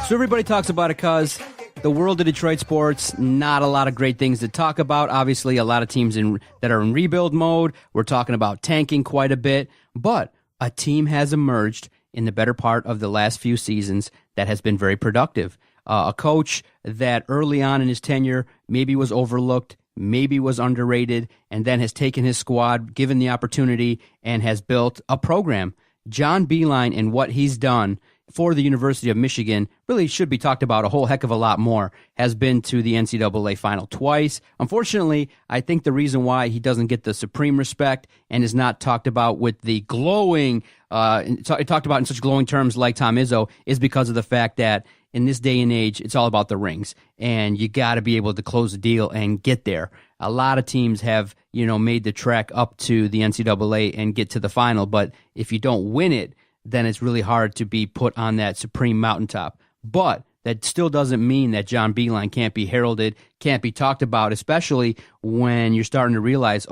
So everybody talks about it because the world of Detroit sports, not a lot of great things to talk about. Obviously, a lot of teams that are in rebuild mode. We're talking about tanking quite a bit. But a team has emerged in the better part of the last few seasons that has been very productive. A coach that early on in his tenure maybe was overlooked, maybe was underrated, and then has taken his squad, given the opportunity, and has built a program. John Beilein and what he's done for the University of Michigan really should be talked about a whole heck of a lot more. Has been to the NCAA final twice. Unfortunately, I think the reason why he doesn't get the supreme respect and is not talked about with the glowing, talked about in such glowing terms like Tom Izzo is because of the fact that in this day and age, it's all about the rings, and you got to be able to close the deal and get there. A lot of teams have, made the trek up to the NCAA and get to the final, but if you don't win it, then it's really hard to be put on that supreme mountaintop. But that still doesn't mean that John Beilein can't be heralded, can't be talked about, especially when you're starting to realize,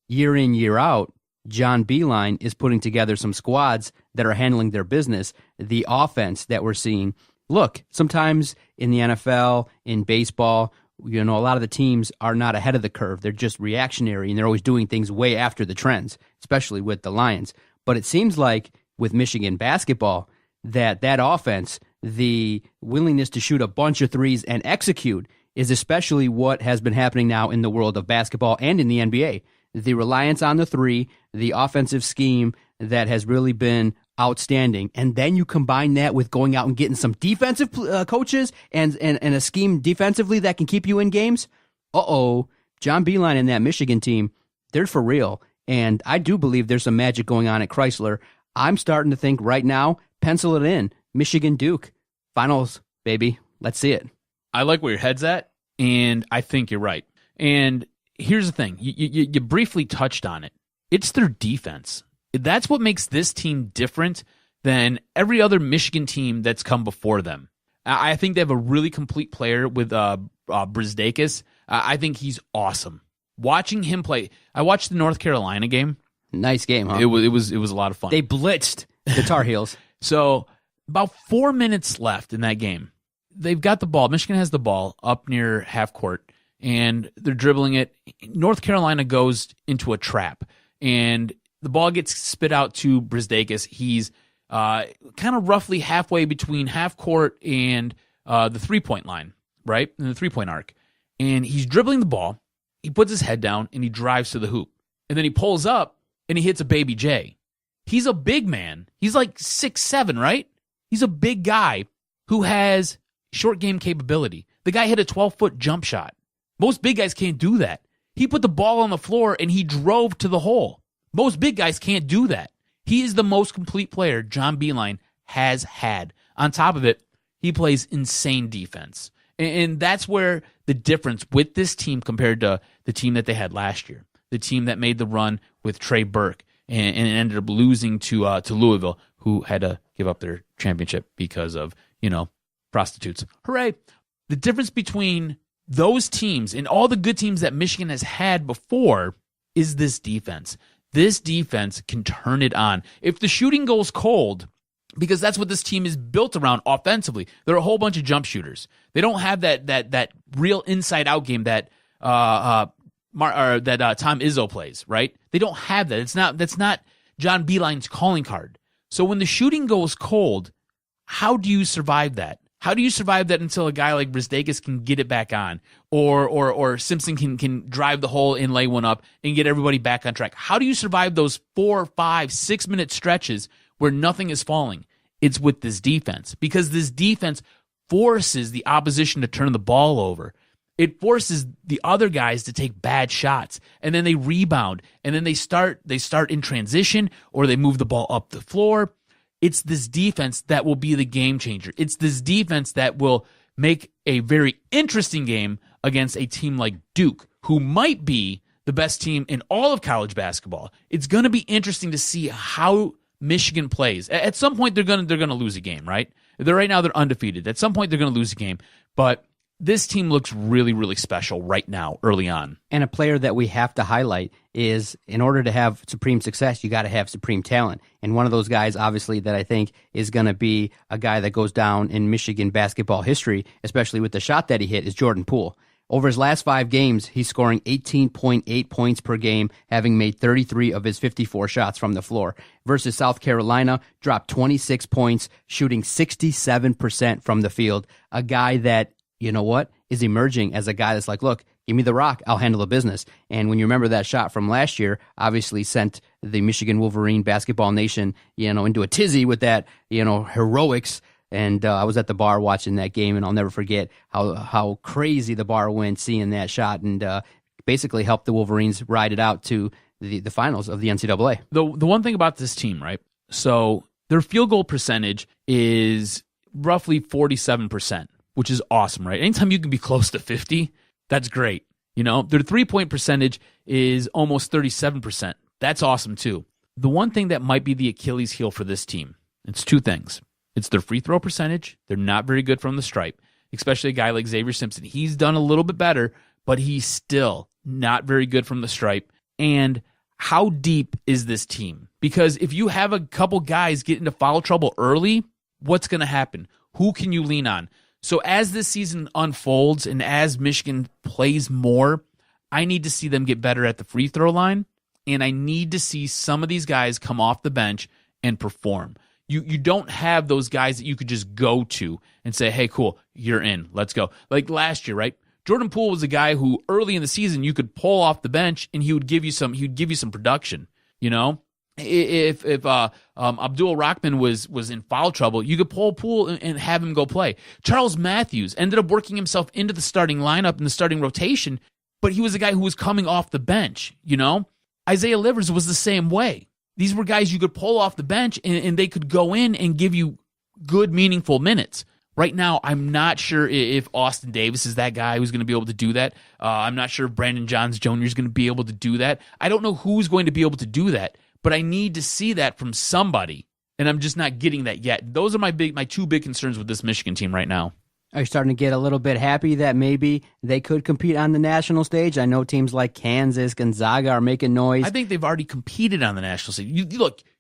year in, year out, John Beilein is putting together some squads that are handling their business. The offense that we're seeing. Look, sometimes in the NFL, in baseball, a lot of the teams are not ahead of the curve. They're just reactionary, and they're always doing things way after the trends, especially with the Lions. But it seems like with Michigan basketball, that offense, the willingness to shoot a bunch of threes and execute is especially what has been happening now in the world of basketball and in the NBA. The reliance on the three, the offensive scheme that has really been outstanding. And then you combine that with going out and getting some defensive coaches and a scheme defensively that can keep you in games. John Beilein and that Michigan team, they're for real. And I do believe there's some magic going on at Chrysler. I'm starting to think right now, pencil it in. Michigan Duke. Finals, baby. Let's see it. I like where your head's at, and I think you're right. And here's the thing. You briefly touched on it. It's their defense. That's what makes this team different than every other Michigan team that's come before them. I think they have a really complete player with Brisdakis. I think he's awesome. Watching him play, I watched the North Carolina game. Nice game, huh? It was a lot of fun. They blitzed the Tar Heels. So about 4 minutes left in that game. They've got the ball. Michigan has the ball up near half court, and they're dribbling it. North Carolina goes into a trap, and the ball gets spit out to Brisdakis. He's kind of roughly halfway between half court and the three-point line, right? In the three-point arc. And he's dribbling the ball. he puts his head down and he drives to the hoop. And then he pulls up and he hits a baby J. He's a big man. He's like 6'7", right? He's a big guy who has short game capability. The guy hit a 12-foot jump shot. Most big guys can't do that. He put the ball on the floor and he drove to the hole. Most big guys can't do that. He is the most complete player John Beilein has had. On top of it, he plays insane defense. And that's where the difference with this team compared to the team that they had last year, the team that made the run with Trey Burke and ended up losing to Louisville, who had to give up their championship because of, prostitutes. Hooray. The difference between those teams and all the good teams that Michigan has had before is this defense. This defense can turn it on. If the shooting goes cold, because that's what this team is built around offensively, they're a whole bunch of jump shooters. They don't have that real inside-out game that Tom Izzo plays, right? They don't have that. That's not John Beilein's calling card. So when the shooting goes cold, how do you survive that? How do you survive that until a guy like Brisdakis can get it back on, or Simpson can drive the hole and lay one up and get everybody back on track? How do you survive those 4, 5, 6 minute stretches where nothing is falling? It's with this defense, because this defense forces the opposition to turn the ball over. It forces the other guys to take bad shots, and then they rebound, and then they start in transition, or they move the ball up the floor. It's this defense that will be the game changer. It's this defense that will make a very interesting game against a team like Duke, who might be the best team in all of college basketball. It's going to be interesting to see how Michigan plays. At some point, they're going to lose a game, right? Right now, they're undefeated. At some point, they're going to lose a game. But this team looks really, really special right now, early on. And a player that we have to highlight is, in order to have supreme success, you got to have supreme talent. And one of those guys, obviously, that I think is going to be a guy that goes down in Michigan basketball history, especially with the shot that he hit, is Jordan Poole. Over his last 5 games, he's scoring 18.8 points per game, having made 33 of his 54 shots from the floor. Versus South Carolina, dropped 26 points, shooting 67% from the field. A guy that, is emerging as a guy that's like, look, give me the rock, I'll handle the business. And when you remember that shot from last year, obviously sent the Michigan Wolverine basketball nation, into a tizzy with that, heroics. And I was at the bar watching that game, and I'll never forget how crazy the bar went seeing that shot, and basically helped the Wolverines ride it out to the finals of the NCAA. The one thing about this team, right? So their field goal percentage is roughly 47%, which is awesome, right? Anytime you can be close to 50, that's great. Their 3-point percentage is almost 37%. That's awesome too. The one thing that might be the Achilles heel for this team, it's 2 things. It's their free throw percentage. They're not very good from the stripe, especially a guy like Xavier Simpson. He's done a little bit better, but he's still not very good from the stripe. And how deep is this team? Because if you have a couple guys get into foul trouble early, what's going to happen? Who can you lean on? So as this season unfolds and as Michigan plays more, I need to see them get better at the free throw line, and I need to see some of these guys come off the bench and perform. You don't have those guys that you could just go to and say, hey, cool, you're in, let's go. Like last year, right? Jordan Poole was a guy who early in the season you could pull off the bench and he would give you some production. If Abdul Rahman was in foul trouble, you could pull Poole and have him go play. Charles Matthews ended up working himself into the starting lineup and the starting rotation, but he was a guy who was coming off the bench. Isaiah Livers was the same way. These were guys you could pull off the bench and they could go in and give you good, meaningful minutes. Right now, I'm not sure if Austin Davis is that guy who's going to be able to do that. I'm not sure if Brandon Johns Jr. is going to be able to do that. I don't know who's going to be able to do that, but I need to see that from somebody, and I'm just not getting that yet. Those are my 2 big concerns with this Michigan team right now. Are you starting to get a little bit happy that maybe they could compete on the national stage? I know teams like Kansas, Gonzaga are making noise. I think they've already competed on the national stage.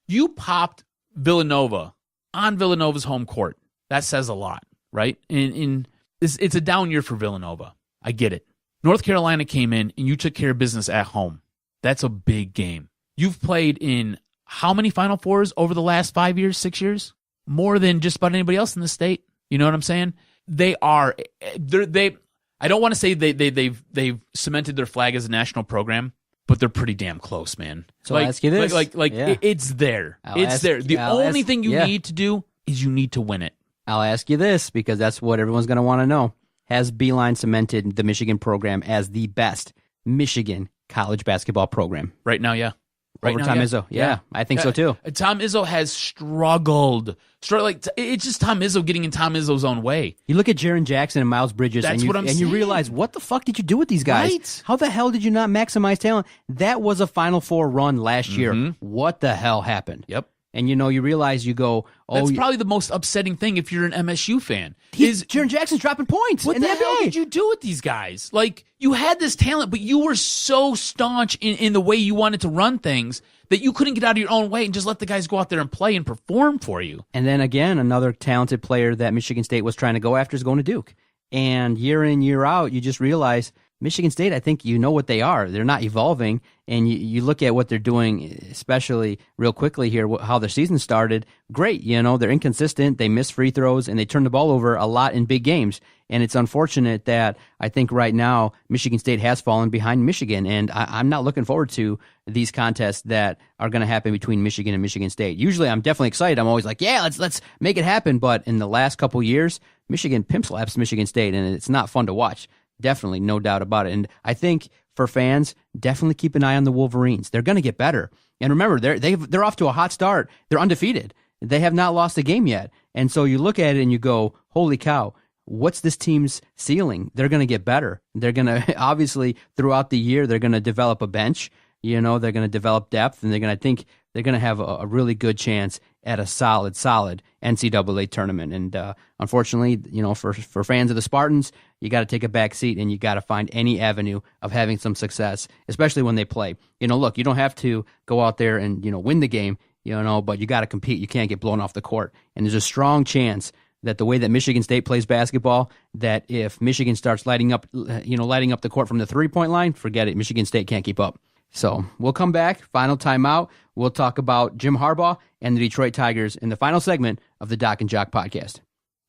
You popped Villanova on Villanova's home court. That says a lot, right? It's a down year for Villanova. I get it. North Carolina came in and you took care of business at home. That's a big game. You've played in how many Final Fours over the last 5 years, 6 years? More than just about anybody else in the state. You know what I'm saying? I I don't want to say they've cemented their flag as a national program, but they're pretty damn close, man. So I'll ask you this. It's there. The only thing you need to do is you need to win it. I'll ask you this because that's what everyone's going to want to know. Has Beeline cemented the Michigan program as the best Michigan college basketball program? Right now, yeah. Over Tom Izzo. Yeah, I think so too. Tom Izzo has struggled. It's just Tom Izzo getting in Tom Izzo's own way. You look at Jaren Jackson and Miles Bridges, and you realize, what the fuck did you do with these guys? Right. How the hell did you not maximize talent? That was a Final Four run last year. What the hell happened? Yep. And you realize you go, that's probably the most upsetting thing if you're an MSU fan. Jaren Jackson's dropping points. What the hell did you do with these guys? Like, you had this talent, but you were so staunch in the way you wanted to run things that you couldn't get out of your own way and just let the guys go out there and play and perform for you. And then again, another talented player that Michigan State was trying to go after is going to Duke. And year in, year out, you just realize Michigan State, I think you know what they are. They're not evolving, and you look at what they're doing, especially real quickly here, how their season started. Great, they're inconsistent, they miss free throws, and they turn the ball over a lot in big games. And it's unfortunate that I think right now Michigan State has fallen behind Michigan, and I'm not looking forward to these contests that are going to happen between Michigan and Michigan State. Usually I'm definitely excited. I'm always like, yeah, let's make it happen. But in the last couple years, Michigan pimp slaps Michigan State, and it's not fun to watch. Definitely, no doubt about it. And I think for fans, definitely keep an eye on the Wolverines. They're going to get better. And remember, they're off to a hot start. They're undefeated. They have not lost a game yet. And so you look at it and you go, holy cow, what's this team's ceiling? They're going to get better. They're going to, obviously, throughout the year, they're going to develop a bench. They're going to develop depth, and they're going to have a really good chance at a solid NCAA tournament. And unfortunately, for fans of the Spartans, you got to take a back seat and you got to find any avenue of having some success, especially when they play. Look, you don't have to go out there and, win the game, but you got to compete. You can't get blown off the court. And there's a strong chance that the way that Michigan State plays basketball, that if Michigan starts lighting up the court from the 3-point line, forget it. Michigan State can't keep up. So we'll come back, final timeout. We'll talk about Jim Harbaugh and the Detroit Tigers in the final segment of the Doc and Jock podcast.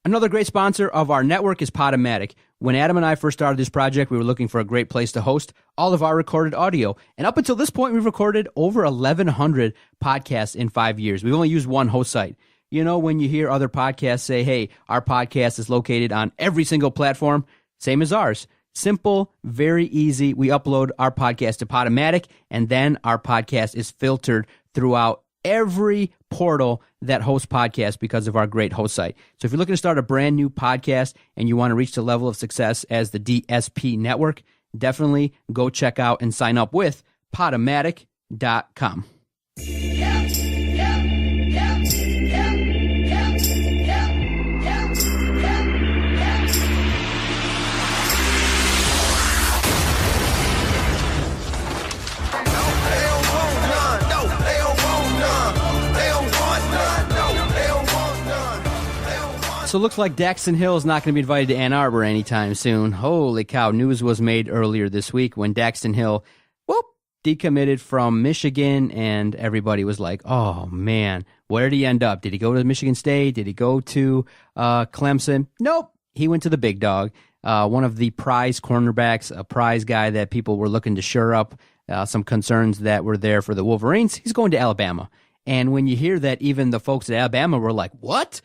Another great sponsor of our network is Podomatic. When Adam and I first started this project, we were looking for a great place to host all of our recorded audio. And up until this point, we've recorded over 1,100 podcasts in 5 years. We've only used one host site. When you hear other podcasts say, hey, our podcast is located on every single platform, same as ours. Simple, very easy. We upload our podcast to Podomatic, and then our podcast is filtered throughout every portal that hosts podcasts because of our great host site. So if you're looking to start a brand new podcast and you want to reach the level of success as the DSP network, definitely go check out and sign up with Podomatic.com. So it looks like Daxton Hill is not going to be invited to Ann Arbor anytime soon. Holy cow, news was made earlier this week when Daxton Hill, decommitted from Michigan, and everybody was like, oh man, where did he end up? Did he go to Michigan State? Did he go to Clemson? Nope, he went to the big dog. One of the prize cornerbacks, a prize guy that people were looking to shore up some concerns that were there for the Wolverines. He's going to Alabama. And when you hear that, even the folks at Alabama were like, what?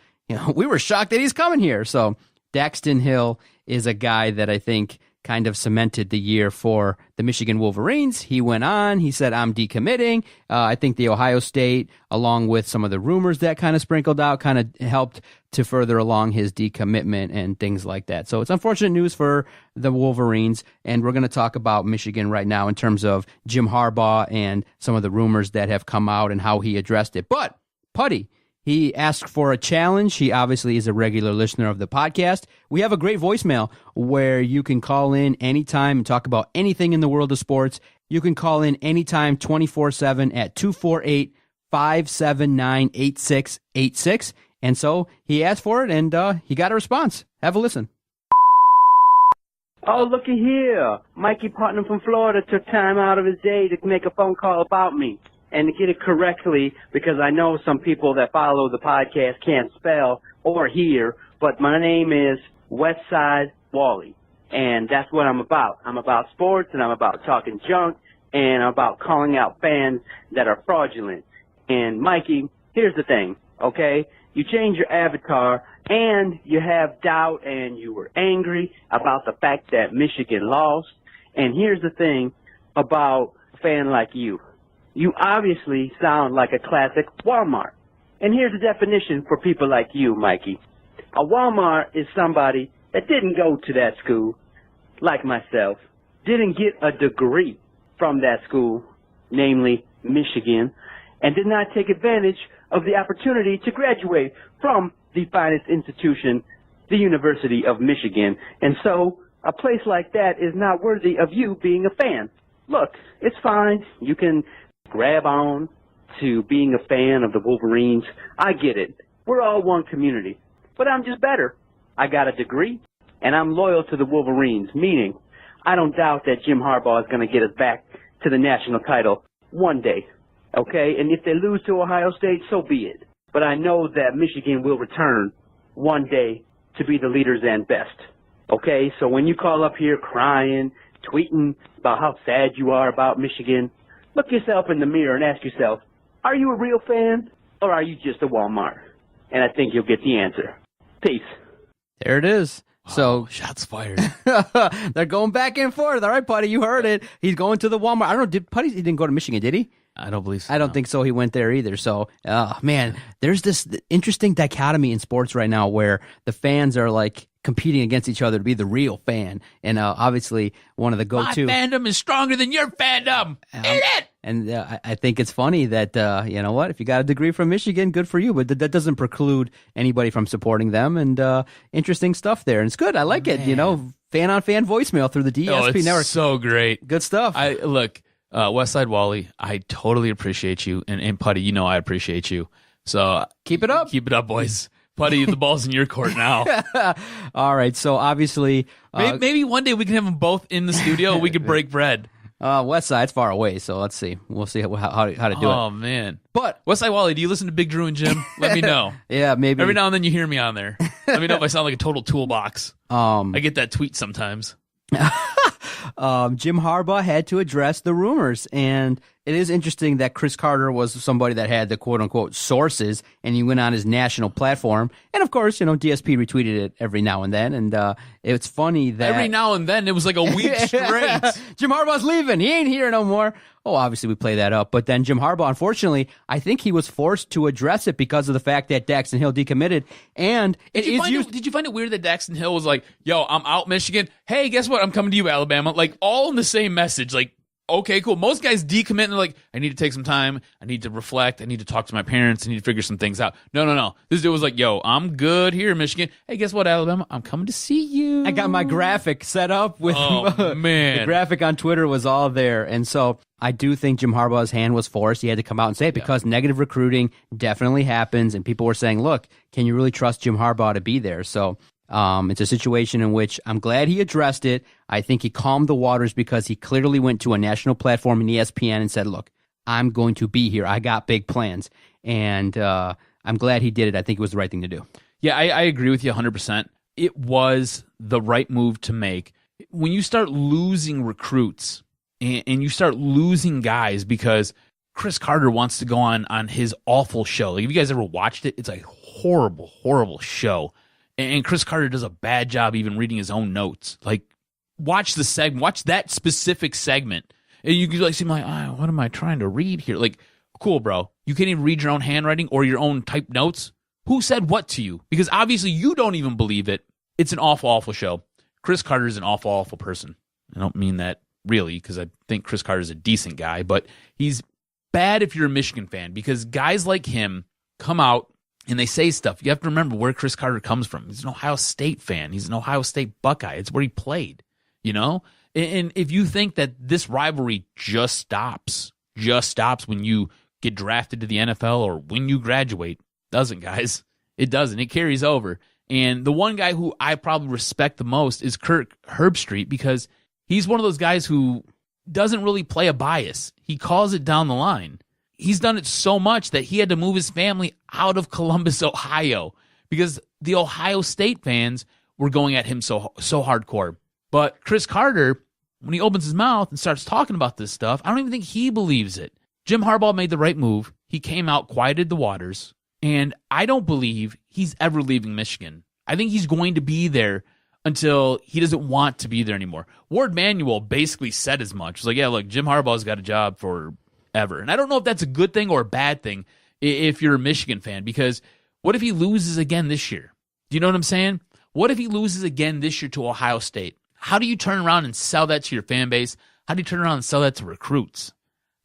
We were shocked that he's coming here. So Daxton Hill is a guy that I think kind of cemented the year for the Michigan Wolverines. He went on. He said, I'm decommitting. I think the Ohio State, along with some of the rumors that kind of sprinkled out, kind of helped to further along his decommitment and things like that. So it's unfortunate news for the Wolverines, and we're going to talk about Michigan right now in terms of Jim Harbaugh and some of the rumors that have come out and how he addressed it. But, Putty, he asked for a challenge. He obviously is a regular listener of the podcast. We have a great voicemail where you can call in anytime and talk about anything in the world of sports. You can call in anytime 24/7 at 248-579-8686. And so he asked for it, and he got a response. Have a listen. Oh, looky here. Mikey Putnam from Florida took time out of his day to make a phone call about me. And to get it correctly, because I know some people that follow the podcast can't spell or hear, but my name is Westside Wally. And that's what I'm about. I'm about sports, and I'm about talking junk, and I'm about calling out fans that are fraudulent. And Mikey, here's the thing, okay? You change your avatar, and you have doubt, and you were angry about the fact that Michigan lost. And here's the thing about a fan like you. You obviously sound like a classic Walmart. And here's the definition for people like you, Mikey. A Walmart is somebody that didn't go to that school, like myself, didn't get a degree from that school, namely Michigan, and did not take advantage of the opportunity to graduate from the finest institution, the University of Michigan. And so a place like that is not worthy of you being a fan. Look, it's fine. You can grab on to being a fan of the Wolverines. I get it. We're all one community. But I'm just better. I got a degree, and I'm loyal to the Wolverines, meaning I don't doubt that Jim Harbaugh is going to get us back to the national title one day. Okay? And if they lose to Ohio State, so be it. But I know that Michigan will return one day to be the leaders and best. Okay? So when you call up here crying, tweeting about how sad you are about Michigan, look yourself in the mirror and ask yourself, are you a real fan or are you just a Walmart? And I think you'll get the answer. Peace. There it is. So shots fired. They're going back and forth. All right, Putty, you heard it. He's going to the Walmart. I don't know. Did Putty? He didn't go to Michigan, did he? I don't believe so. I don't think so. He went there either. So, man, there's this interesting dichotomy in sports right now where the fans are like competing against each other to be the real fan. And obviously, one of the go-to. My fandom is stronger than your fandom. Eat it! And I think it's funny that, you know what, if you got a degree from Michigan, good for you. But that doesn't preclude anybody from supporting them. And interesting stuff there. And it's good. I like it. You know, fan-on-fan voicemail through the DSP it's network. So great. Good stuff. Look, Westside Wally, I totally appreciate you. And Putty, you know I appreciate you. So keep it up. Keep it up, boys. Putty, the ball's in your court now. All right. So obviously, maybe one day we can have them both in the studio. We could break bread. Westside's far away, so let's see. We'll see how to do it. Oh man! But Westside Wally, do you listen to Big Drew and Jim? Let me know. Yeah, maybe every now and then you hear me on there. Let me know if I sound like a total toolbox. I get that tweet sometimes. Jim Harbaugh had to address the rumors, and it is interesting that Chris Carter was somebody that had the quote-unquote sources, and he went on his national platform. And, of course, you know, DSP retweeted it every now and then, and it's funny that... Every now and then, it was like a week straight. Jim Harbaugh's leaving. He ain't here no more. Oh, obviously we play that up. But then Jim Harbaugh, unfortunately, I think he was forced to address it because of the fact that Daxton Hill decommitted. And did you find it weird that Daxton Hill was like, yo, I'm out Michigan. Hey, guess what? I'm coming to you, Alabama. Like, all in the same message. Like, okay, cool. Most guys decommit and they're like, I need to take some time. I need to reflect. I need to talk to my parents. I need to figure some things out. No. This dude was like, yo, I'm good here, Michigan. Hey, guess what, Alabama? I'm coming to see you. I got my graphic set up with man. The graphic on Twitter was all there. And so I do think Jim Harbaugh's hand was forced. He had to come out and say it because negative recruiting definitely happens. And people were saying, look, can you really trust Jim Harbaugh to be there? So it's a situation in which I'm glad he addressed it. I think he calmed the waters because he clearly went to a national platform in ESPN and said, look, I'm going to be here. I got big plans. And I'm glad he did it. I think it was the right thing to do. Yeah, I agree with you 100%. It was the right move to make. When you start losing recruits and you start losing guys because Chris Carter wants to go on his awful show. Like, if you guys ever watched it, it's a horrible, horrible show. And Chris Carter does a bad job even reading his own notes. Like, watch the segment, watch that specific segment, and you can like seem like, what am I trying to read here? Like, cool, bro. You can't even read your own handwriting or your own typed notes. Who said what to you? Because obviously you don't even believe it. It's an awful, awful show. Chris Carter is an awful, awful person. I don't mean that really because I think Chris Carter is a decent guy, but he's bad if you're a Michigan fan because guys like him come out and they say stuff. You have to remember where Chris Carter comes from. He's an Ohio State fan. He's an Ohio State Buckeye. It's where he played, you know? And if you think that this rivalry just stops when you get drafted to the NFL or when you graduate, doesn't, guys. It doesn't. It carries over. And the one guy who I probably respect the most is Kirk Herbstreit because he's one of those guys who doesn't really play a bias. He calls it down the line. He's done it so much that he had to move his family out of Columbus, Ohio, because the Ohio State fans were going at him so hardcore. But Chris Carter, when he opens his mouth and starts talking about this stuff, I don't even think he believes it. Jim Harbaugh made the right move. He came out, quieted the waters, and I don't believe he's ever leaving Michigan. I think he's going to be there until he doesn't want to be there anymore. Ward Manuel basically said as much. He's like, yeah, look, Jim Harbaugh's got a job forever. And I don't know if that's a good thing or a bad thing if you're a Michigan fan, because what if he loses again this year? Do you know what I'm saying? What if he loses again this year to Ohio State? How do you turn around and sell that to your fan base? How do you turn around and sell that to recruits?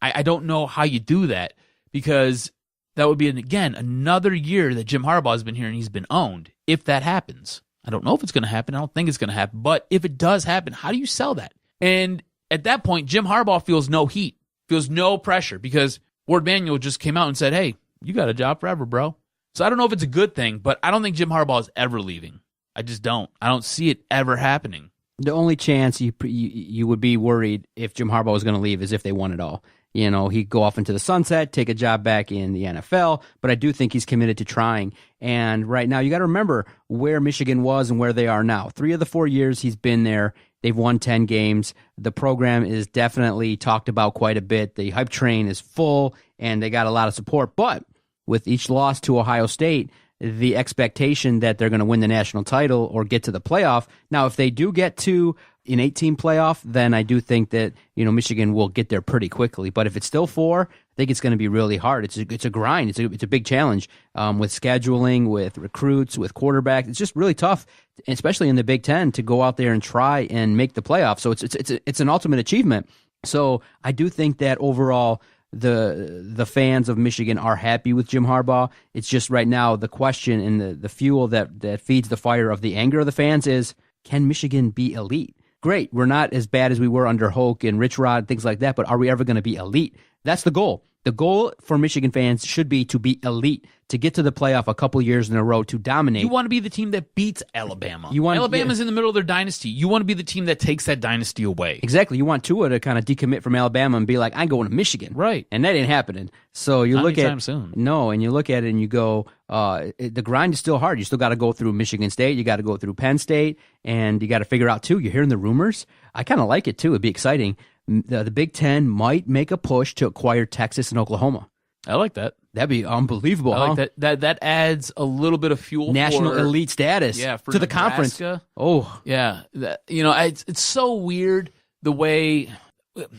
I don't know how you do that, because that would be, again, another year that Jim Harbaugh has been here and he's been owned, if that happens. I don't know if it's going to happen. I don't think it's going to happen. But if it does happen, how do you sell that? And at that point, Jim Harbaugh feels no heat, feels no pressure, because Ward Manuel just came out and said, hey, you got a job forever, bro. So I don't know if it's a good thing, but I don't think Jim Harbaugh is ever leaving. I just don't. I don't see it ever happening. The only chance you would be worried if Jim Harbaugh was going to leave is if they won it all. You know, he'd go off into the sunset, take a job back in the NFL, but I do think he's committed to trying. And right now, you got to remember where Michigan was and where they are now. 3 of the 4 years he's been there, they've won 10 games. The program is definitely talked about quite a bit. The hype train is full, and they got a lot of support. But with each loss to Ohio State, the expectation that they're going to win the national title or get to the playoff. Now, if they do get to an 8-team playoff, then I do think that, you know, Michigan will get there pretty quickly. But if it's still 4, I think it's going to be really hard. It's a grind. It's a big challenge with scheduling, with recruits, with quarterbacks. It's just really tough, especially in the Big Ten, to go out there and try and make the playoff. So it's an ultimate achievement. So I do think that overall, the fans of Michigan are happy with Jim Harbaugh. It's just right now the question and the fuel that feeds the fire of the anger of the fans is, can Michigan be elite? Great, we're not as bad as we were under Hoke and Rich Rod, things like that, but are we ever going to be elite? That's the goal. The goal for Michigan fans should be to be elite, to get to the playoff a couple years in a row, to dominate. You want to be the team that beats Alabama. Alabama's in the middle of their dynasty. You want to be the team that takes that dynasty away. Exactly. You want Tua to kind of decommit from Alabama and be like, I'm going to Michigan. Right. And that ain't happening. So you Not look anytime at soon. No, and you look at it and you go, the grind is still hard. You still got to go through Michigan State. You got to go through Penn State, and you got to figure out too. You're hearing the rumors. I kind of like it too. It'd be exciting. The Big Ten might make a push to acquire Texas and Oklahoma. I like that. That'd be unbelievable. I like that. That adds a little bit of fuel. National for, elite status. Yeah, for to the Nebraska. conference. Oh, yeah. It's so weird the way.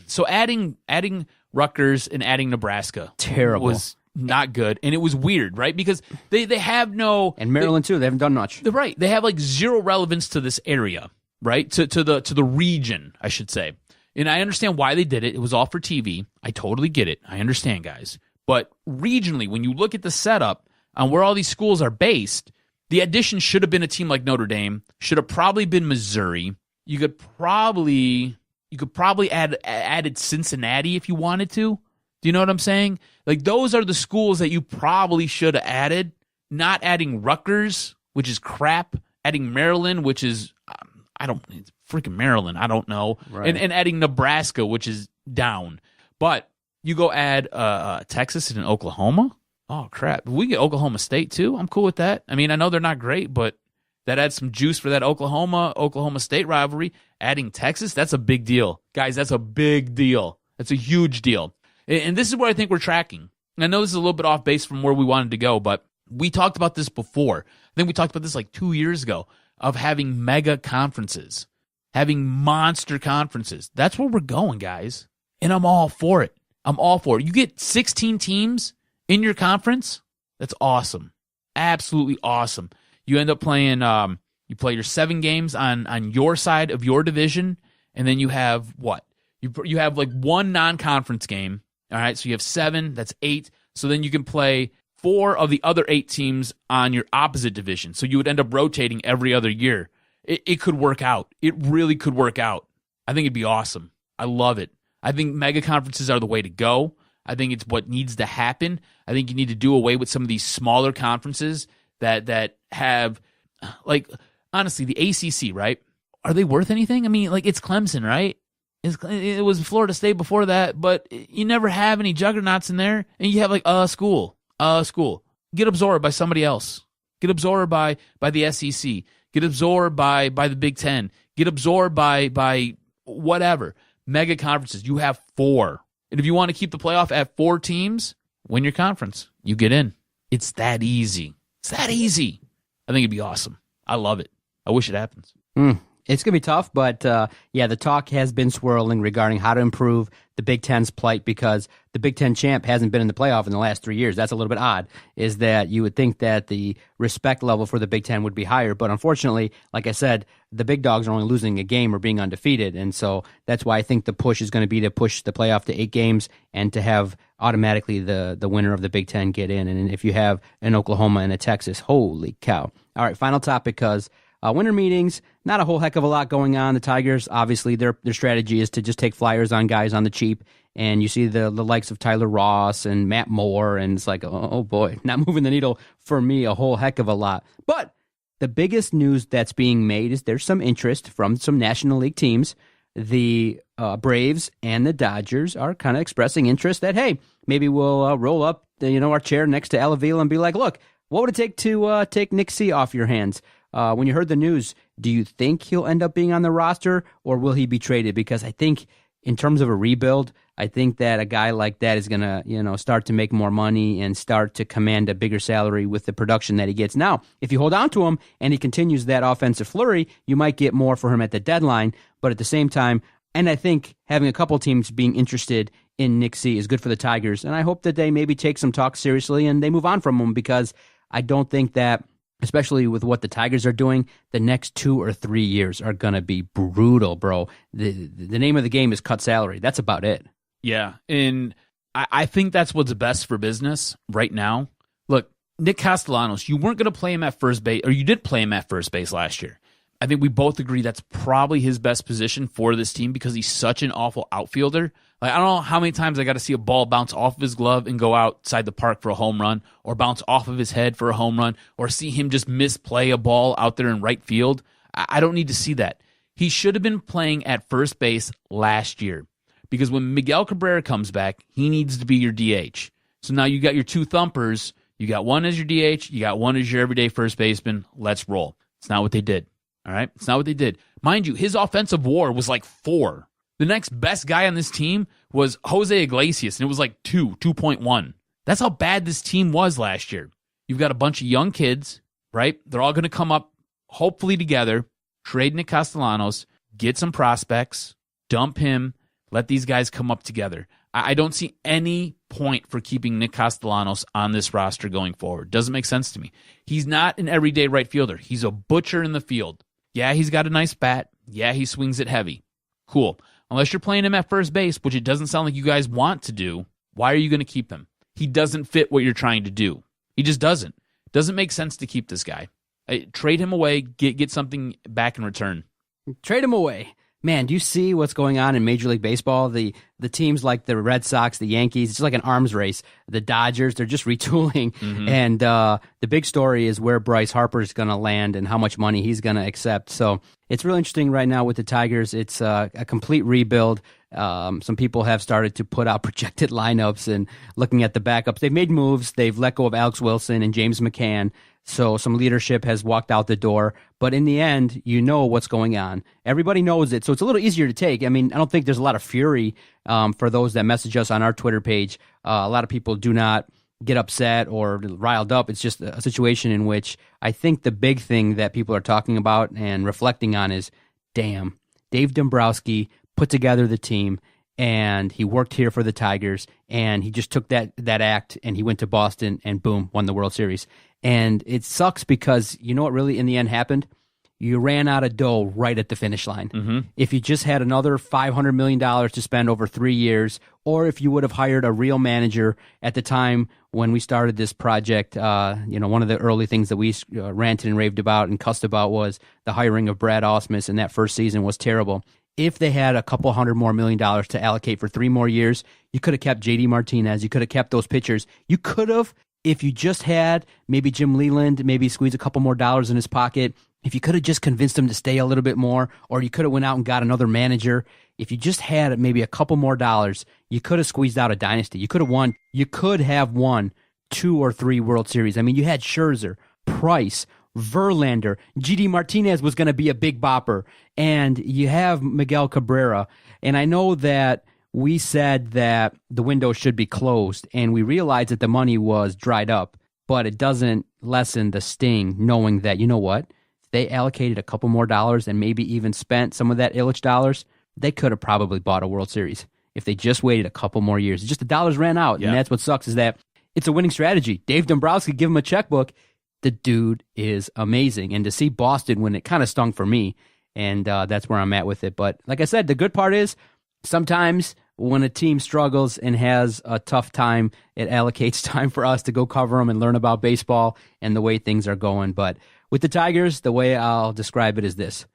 So adding Rutgers and adding Nebraska terrible was not good, and it was weird, right? Because they have no, and Maryland too. They haven't done much. Right. They have like zero relevance to this area, right? To the region, I should say. And I understand why they did it. It was all for TV. I totally get it. I understand, guys. But regionally, when you look at the setup on where all these schools are based, the addition should have been a team like Notre Dame, should have probably been Missouri. You could probably added Cincinnati if you wanted to. Do you know what I'm saying? Like, those are the schools that you probably should have added, not adding Rutgers, which is crap, adding Maryland, which is, it's freaking Maryland, I don't know, right. and adding Nebraska, which is down. But you go add Texas and Oklahoma. Oh, crap. We get Oklahoma State, too. I'm cool with that. I mean, I know they're not great, but that adds some juice for that Oklahoma State rivalry. Adding Texas, that's a big deal. Guys, that's a big deal. That's a huge deal. And this is where I think we're tracking. I know this is a little bit off base from where we wanted to go, but we talked about this before. I think we talked about this like 2 years ago, of having mega conferences, having monster conferences. That's where we're going, guys. And I'm all for it. You get 16 teams in your conference. That's awesome. Absolutely awesome. You end up playing, you play your 7 games on your side of your division, and then you have what? You have like 1 non-conference game. All right, so you have 7, that's 8. So then you can play 4 of the other 8 teams on your opposite division. So you would end up rotating every other year. It could work out. It really could work out. I think it'd be awesome. I love it. I think mega conferences are the way to go. I think it's what needs to happen. I think you need to do away with some of these smaller conferences that have, like, honestly, the ACC, right? Are they worth anything? I mean, like, it's Clemson, right? It was Florida State before that, but you never have any juggernauts in there, and you have, like, a school. Get absorbed by somebody else. Get absorbed by the SEC. Get absorbed by the Big Ten. get absorbed by whatever. Mega conferences, you have 4. And if you want to keep the playoff at 4 teams, win your conference. You get in. It's that easy. It's that easy. I think it'd be awesome. I love it. I wish it happens. It's going to be tough, but the talk has been swirling regarding how to improve the Big Ten's plight because the Big Ten champ hasn't been in the playoff in the last 3 years. That's a little bit odd, is that you would think that the respect level for the Big Ten would be higher, but unfortunately, like I said, the big dogs are only losing a game or being undefeated, and so that's why I think the push is going to be to push the playoff to 8 games and to have automatically the winner of the Big Ten get in. And if you have an Oklahoma and a Texas, holy cow. All right, final topic, because winter meetings, not a whole heck of a lot going on. The Tigers, obviously, their strategy is to just take flyers on guys on the cheap, and you see the likes of Tyler Ross and Matt Moore, and it's like, oh boy, not moving the needle for me a whole heck of a lot. But the biggest news that's being made is there's some interest from some National League teams. The Braves and the Dodgers are kind of expressing interest that, hey, maybe we'll roll up our chair next to Al Avila and be like, look, what would it take to take Nick C off your hands? When you heard the news, do you think he'll end up being on the roster, or will he be traded? Because I think in terms of a rebuild, I think that a guy like that is going to, start to make more money and start to command a bigger salary with the production that he gets. Now, if you hold on to him and he continues that offensive flurry, you might get more for him at the deadline. But at the same time, and I think having a couple teams being interested in Nick C is good for the Tigers. And I hope that they maybe take some talk seriously and they move on from him, because I don't think that, especially with what the Tigers are doing, the next 2 or 3 years are going to be brutal, bro. The name of the game is cut salary. That's about it. Yeah, and I think that's what's best for business right now. Look, Nick Castellanos, you weren't going to play him at first base, or you did play him at first base last year. I think we both agree that's probably his best position for this team because he's such an awful outfielder. Like, I don't know how many times I got to see a ball bounce off of his glove and go outside the park for a home run, or bounce off of his head for a home run, or see him just misplay a ball out there in right field. I don't need to see that. He should have been playing at first base last year, because when Miguel Cabrera comes back, he needs to be your DH. So now you got your 2 thumpers. You got one as your DH. You got one as your everyday first baseman. Let's roll. It's not what they did. All right? It's not what they did. Mind you, his offensive WAR was like 4. The next best guy on this team was Jose Iglesias, and it was like 2.1. That's how bad this team was last year. You've got a bunch of young kids, right? They're all going to come up, hopefully together, trade Nick Castellanos, get some prospects, dump him, let these guys come up together. I don't see any point for keeping Nick Castellanos on this roster going forward. Doesn't make sense to me. He's not an everyday right fielder. He's a butcher in the field. Yeah, he's got a nice bat. Yeah, he swings it heavy. Cool. Unless you're playing him at first base, which it doesn't sound like you guys want to do, why are you going to keep him? He doesn't fit what you're trying to do. He just doesn't. Doesn't make sense to keep this guy. Trade him away, get something back in return. Trade him away. Man, do you see what's going on in Major League Baseball? The teams like the Red Sox, the Yankees, it's just like an arms race. The Dodgers, they're just retooling. Mm-hmm. And the big story is where Bryce Harper is going to land and how much money he's going to accept. So it's really interesting right now with the Tigers. It's a complete rebuild. Some people have started to put out projected lineups and looking at the backups. They've made moves. They've let go of Alex Wilson and James McCann. So some leadership has walked out the door. But in the end, you know what's going on. Everybody knows it. So it's a little easier to take. I mean, I don't think there's a lot of fury for those that message us on our Twitter page. A lot of people do not get upset or riled up. It's just a situation in which I think the big thing that people are talking about and reflecting on is, damn, Dave Dombrowski put together the team, and he worked here for the Tigers, and he just took that act, and he went to Boston, and boom, won the World Series. And it sucks because you know what really in the end happened? You ran out of dough right at the finish line. Mm-hmm. If you just had another $500 million to spend over 3 years, or if you would have hired a real manager at the time when we started this project, one of the early things that we ranted and raved about and cussed about was the hiring of Brad Ausmus, and that first season was terrible. If they had a couple $100 more million to allocate for 3 more years, you could have kept JD Martinez. You could have kept those pitchers. You could have, if you just had maybe Jim Leland, maybe squeeze a couple more dollars in his pocket. If you could have just convinced him to stay a little bit more, or you could have went out and got another manager. If you just had maybe a couple more dollars, you could have squeezed out a dynasty. You could have won 2 or 3 World Series. I mean, you had Scherzer, Price, Verlander. GD Martinez was going to be a big bopper. And you have Miguel Cabrera. And I know that we said that the window should be closed, and we realized that the money was dried up. But it doesn't lessen the sting knowing that, you know what? If they allocated a couple more dollars and maybe even spent some of that Illich dollars, they could have probably bought a World Series if they just waited a couple more years. It's just the dollars ran out, and that's what sucks is that it's a winning strategy. Dave Dombrowski, give him a checkbook. The dude is amazing. And to see Boston win, it kind of stung for me, and that's where I'm at with it. But like I said, the good part is sometimes when a team struggles and has a tough time, it allocates time for us to go cover them and learn about baseball and the way things are going. But with the Tigers, the way I'll describe it is this: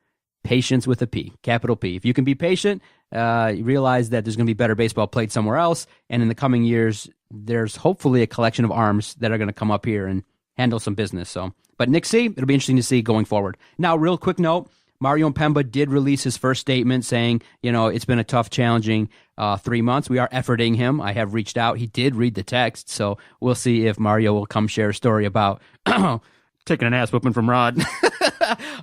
patience with a P, capital P. If you can be patient, you realize that there's going to be better baseball played somewhere else. And in the coming years, there's hopefully a collection of arms that are going to come up here and handle some business. So, but Nick C, it'll be interesting to see going forward. Now, real quick note, Mario Mpemba did release his first statement saying, it's been a tough, challenging 3 months. We are efforting him. I have reached out. He did read the text, so we'll see if Mario will come share a story about taking an ass whooping from Rod.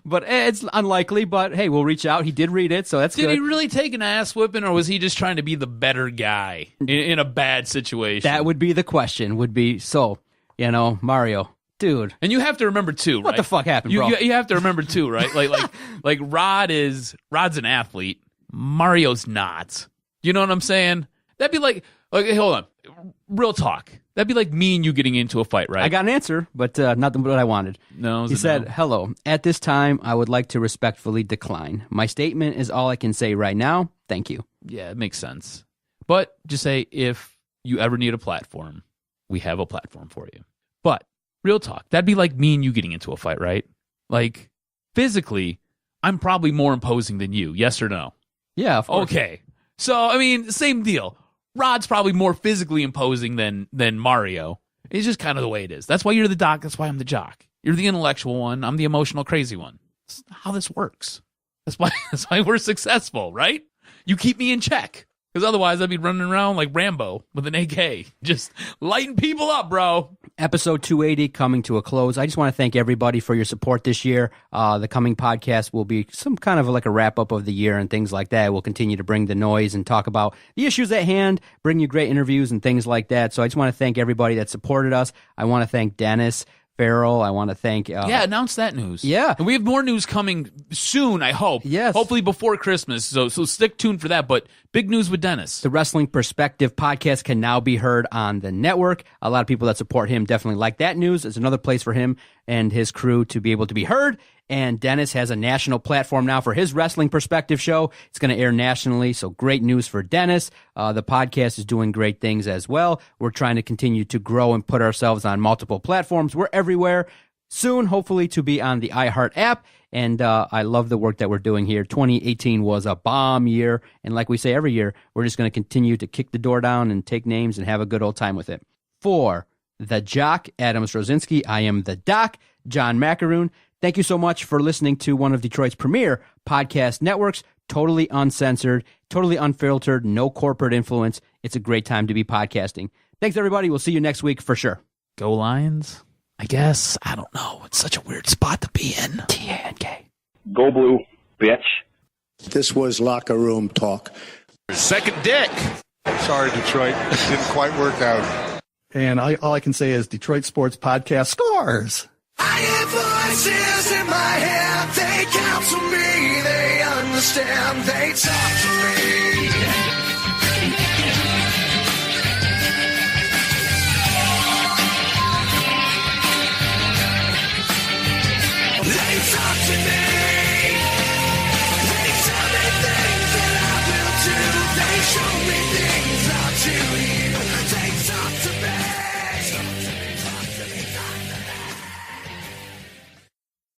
But it's unlikely, but hey, we'll reach out. He did read it, so that's good. Did he really take an ass whipping, or was he just trying to be the better guy in a bad situation? That would be the question, Mario. Dude. And you have to remember too, right? What the fuck happened, bro? You have to remember too, right? Like Rod's an athlete. Mario's not. You know what I'm saying? That'd be like hold on. Real talk. That'd be like me and you getting into a fight, right? I got an answer, but not what I wanted. No. He said, hello. At this time, I would like to respectfully decline. My statement is all I can say right now. Thank you. Yeah, it makes sense. But just say, if you ever need a platform, we have a platform for you. But real talk, that'd be like me and you getting into a fight, right? Like, physically, I'm probably more imposing than you, yes or no? Yeah, of course. Okay. So, same deal. Rod's probably more physically imposing than Mario. It's just kind of the way it is. That's why you're the doc. That's why I'm the jock. You're the intellectual one. I'm the emotional, crazy one. That's how this works. That's why we're successful, right? You keep me in check. Because otherwise, I'd be running around like Rambo with an AK, just lighting people up, bro. Episode 280 coming to a close. I just want to thank everybody for your support this year. The coming podcast will be some kind of like a wrap-up of the year and things like that. We'll continue to bring the noise and talk about the issues at hand, bring you great interviews and things like that. So I just want to thank everybody that supported us. I want to thank Dennis Farrell. I want to thank... announce that news. Yeah. And we have more news coming soon, I hope. Yes. Hopefully before Christmas. So stick tuned for that. But big news with Dennis. The Wrestling Perspective podcast can now be heard on the network. A lot of people that support him definitely like that news. It's another place for him and his crew to be able to be heard. And Dennis has a national platform now for his Wrestling Perspective show. It's going to air nationally, so great news for Dennis. The podcast is doing great things as well. We're trying to continue to grow and put ourselves on multiple platforms. We're everywhere. Soon, hopefully, to be on the iHeart app. And I love the work that we're doing here. 2018 was a bomb year. And like we say every year, we're just going to continue to kick the door down and take names and have a good old time with it. For the Jock, Adam Strozinski, I am the Doc, John Macaroon. Thank you so much for listening to one of Detroit's premier podcast networks. Totally uncensored, totally unfiltered, no corporate influence. It's a great time to be podcasting. Thanks, everybody. We'll see you next week for sure. Go Lions? I guess. I don't know. It's such a weird spot to be in. T-A-N-K. Go Blue, bitch. This was locker room talk. Second dick. Sorry, Detroit. Didn't quite work out. And all I can say is Detroit Sports Podcast scores. I hear voices in my head. They counsel me. They understand. They talk to me. They talk to me.